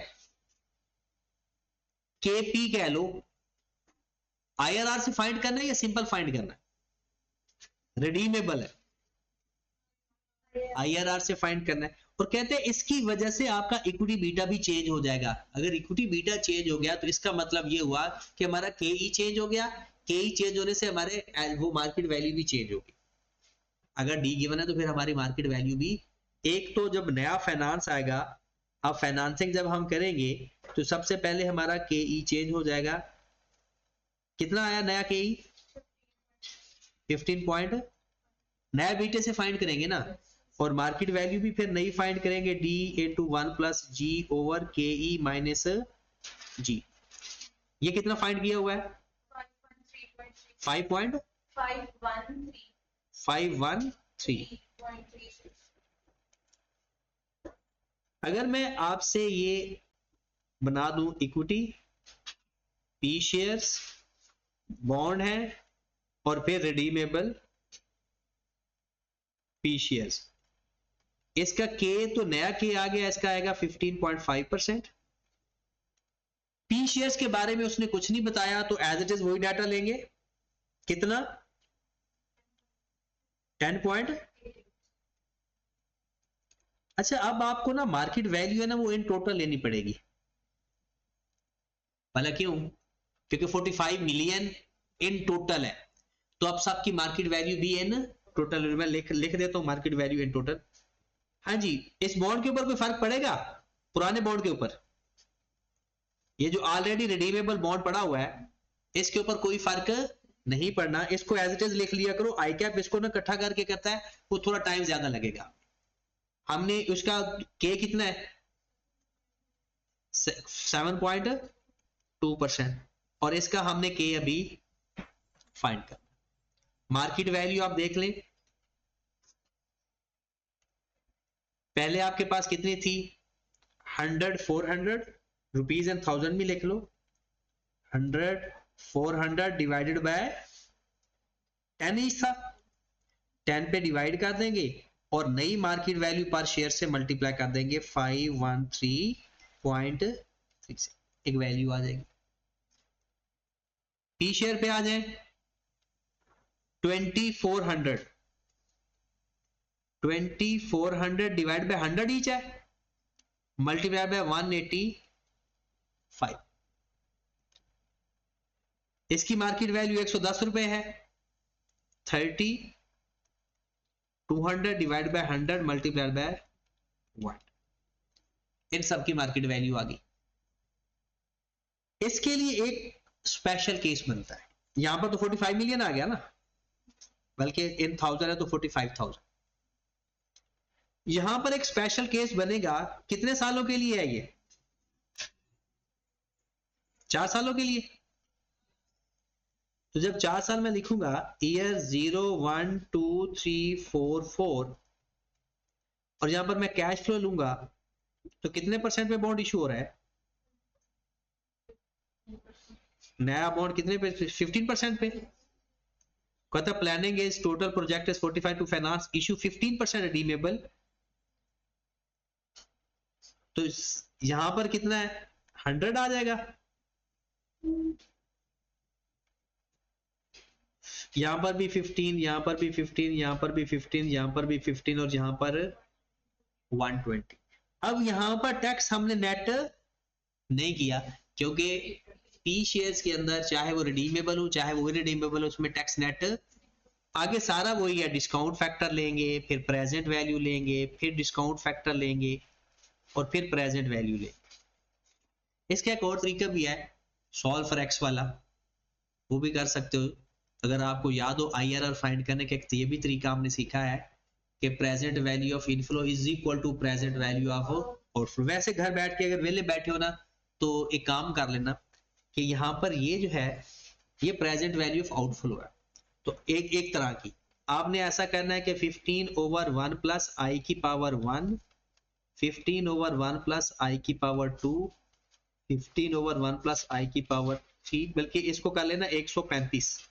केपी कह लो, आईआरआर से फाइंड करना है या सिंपल फाइंड करना है? रिडीमेबल है, आईआरआर से फाइंड करना है। और कहते हैं इसकी वजह से आपका इक्विटी बीटा भी चेंज हो जाएगा। अगर इक्विटी बीटा चेंज हो गया तो इसका मतलब ये हुआ कि हमारा केई चेंज हो गया। केई चेंज होने से हमारे वो मार्केट वैल्यू भी चेंज होगी। अगर डी गिवन है तो फिर हमारी मार्केट वैल्यू भी, एक तो जब नया फाइनेंस आएगा, अब फाइनेंसिंग जब हम करेंगे तो सबसे पहले हमारा केई चेंज हो जाएगा। कितना आया नया केई? 15 पॉइंट। नया बीटे से फाइंड करेंगे ना, और मार्केट वैल्यू भी फिर नई फाइंड करेंगे, डी इंटू 1 प्लस जी ओवर के ई माइनस जी। ये कितना फाइंड किया हुआ है? 5.513। अगर मैं आपसे ये बना दूं इक्विटी, पी शेयर्स, बॉन्ड है, और फिर रिडीमेबल पी शेयर्स, इसका के तो नया के आ गया, इसका आएगा 15.5%। पी शेयर्स के बारे में उसने कुछ नहीं बताया तो एज इट इज वही डाटा लेंगे। कितना? 10 पॉइंट। अच्छा, अब आपको ना मार्केट वैल्यू है ना वो इन टोटल लेनी पड़ेगी। भला क्यों? क्योंकि 45 मिलियन इन टोटल है, तो अब सबकी मार्केट वैल्यू भी इन टोटल। मैं लिख देता हूं मार्केट वैल्यू इन टोटल। हाँ जी, इस बॉन्ड के ऊपर कोई फर्क पड़ेगा? पुराने बॉन्ड के ऊपर, ये जो ऑलरेडी रिडीमेबल बॉन्ड पड़ा हुआ है, इसके ऊपर कोई फर्क नहीं पड़ना। इसको एज इट इज लिख लिया करो। आई कैप इसको ना इकट्ठा करके करता है, वो थोड़ा टाइम ज्यादा लगेगा। हमने उसका के कितना है? 7.2%, और इसका हमने के अभी फाइंड कर। मार्केट वैल्यू आप देख लें, पहले आपके पास कितनी थी? 100, 400 रुपीज एंड 1000 में लिख लो। 100, 400 डिवाइडेड बाय 10 ईच था, 10 पे डिवाइड कर देंगे और नई मार्केट वैल्यू पर शेयर से मल्टीप्लाई कर देंगे 513.36, एक वैल्यू आ जाएगी। पी शेयर पे आ जाए 2400, 2400 डिवाइड बाय 100 ईच है, मल्टीप्लाई बाय 185। इसकी मार्केट वैल्यू 110 रुपए है। 30 200 डिवाइड बाय 100 मल्टीप्लाई बाय 1, इन सब की मार्केट वैल्यू आ गई। इसके लिए एक स्पेशल केस बनता है। यहां पर तो 45 मिलियन आ गया ना, बल्कि इन 1000 है तो 45,000। यहां पर एक स्पेशल केस बनेगा, कितने सालों के लिए है ये? 4 सालों के लिए। तो जब 4 साल में लिखूंगा ईयर 0 1 2 3 4 4 और यहां पर मैं कैश फ्लो लूंगा तो कितने परसेंट पे बॉन्ड इशू हो रहा है? नया बॉन्ड कितने पे? 15% पे। कहता planning is total project is 45 to finance issue 15% redeemable. तो यहां पर कितना है? 100 आ जाएगा। यहां पर भी 15, यहां पर भी 15, यहां पर भी 15, यहां पर भी 15 और यहां पर 120। अब यहां पर टैक्स हमने नेट नहीं किया, क्योंकि पी शेयर्स के अंदर चाहे वो रिडीमेबल हो चाहे वो इरिडीमेबल हो, उसमें टैक्स नेट आगे सारा वही है। डिस्काउंट फैक्टर लेंगे, फिर प्रेजेंट वैल्यू लेंगे, फिर डिस्काउंट फैक्टर लेंगे और फिर प्रेजेंट वैल्यू लेंगे। इसका एक और तरीका भी है, सॉल्व फॉर एक्स वाला, वो भी कर सकते हो। अगर आपको याद हो IRR फाइंड करने का ये भी तरीका हमने सीखा है कि present value of inflow is equal to present value of outflow. वैसे घर बैठ के अगर वेले बैठे हो ना तो एक काम कर लेना कि यहां पर ये जो है ये प्रेजेंट वैल्यू ऑफ आउटफ्लो है। तो एक तरह की आपने ऐसा करना है कि 15/1 प्लस आई की पावर 1, 15/1 प्लस आई की पावर 2, 15/1 प्लस आई की पावर 3, बल्कि इसको कर लेना 135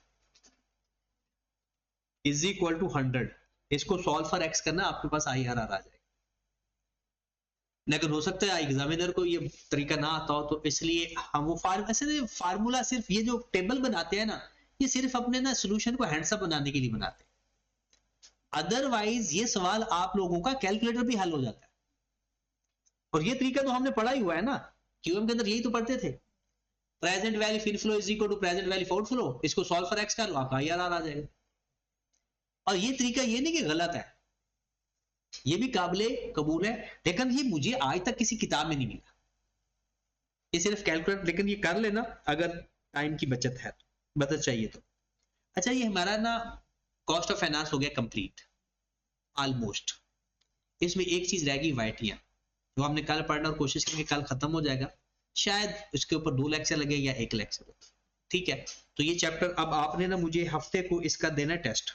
इज इक्वल टू 100। इसको सॉल्व फॉर एक्स करना, आपके पास IRR आ जाएगा। लेकिन हो सकता है एग्जामिनर को ये तरीका ना आता हो, तो इसलिए हम वो फार्मूला सिर्फ ये जो टेबल बनाते हैं ना, ये सिर्फ अपने ना सोल्यूशन को हैंडसअप बनाने के लिए बनाते हैं। अदरवाइज ये सवाल आप लोगों का कैलकुलेटर भी हल हो जाता है। और ये तरीका तो हमने पढ़ा ही हुआ है ना, क्यूएम के अंदर यही तो पढ़ते थे। Present value inflow is equal to present value outflow, इसको सॉल्व फॉर एक्स कर लो, आपका IRR आ जाएगा। और ये तरीका ये नहीं कि गलत है, ये भी काबिले कबूल है, लेकिन ये मुझे आज तक किसी किताब में नहीं मिला। ये सिर्फ कैलकुलेट, लेकिन ये कर लेना अगर टाइम की बचत है, बचत चाहिए तो। अच्छा, ये हमारा ना कॉस्ट ऑफ फाइनेंस हो गया कंप्लीट ऑलमोस्ट। इसमें एक चीज रह गई वाइटियां, जो हमने कल पढ़ना और कोशिश करेंगे कल खत्म हो जाएगा। शायद इसके ऊपर 2 लेक्चर लगे या 1 लेक्चर। ठीक है, तो ये चैप्टर अब आपने ना मुझे हफ्ते को इसका देना टेस्ट।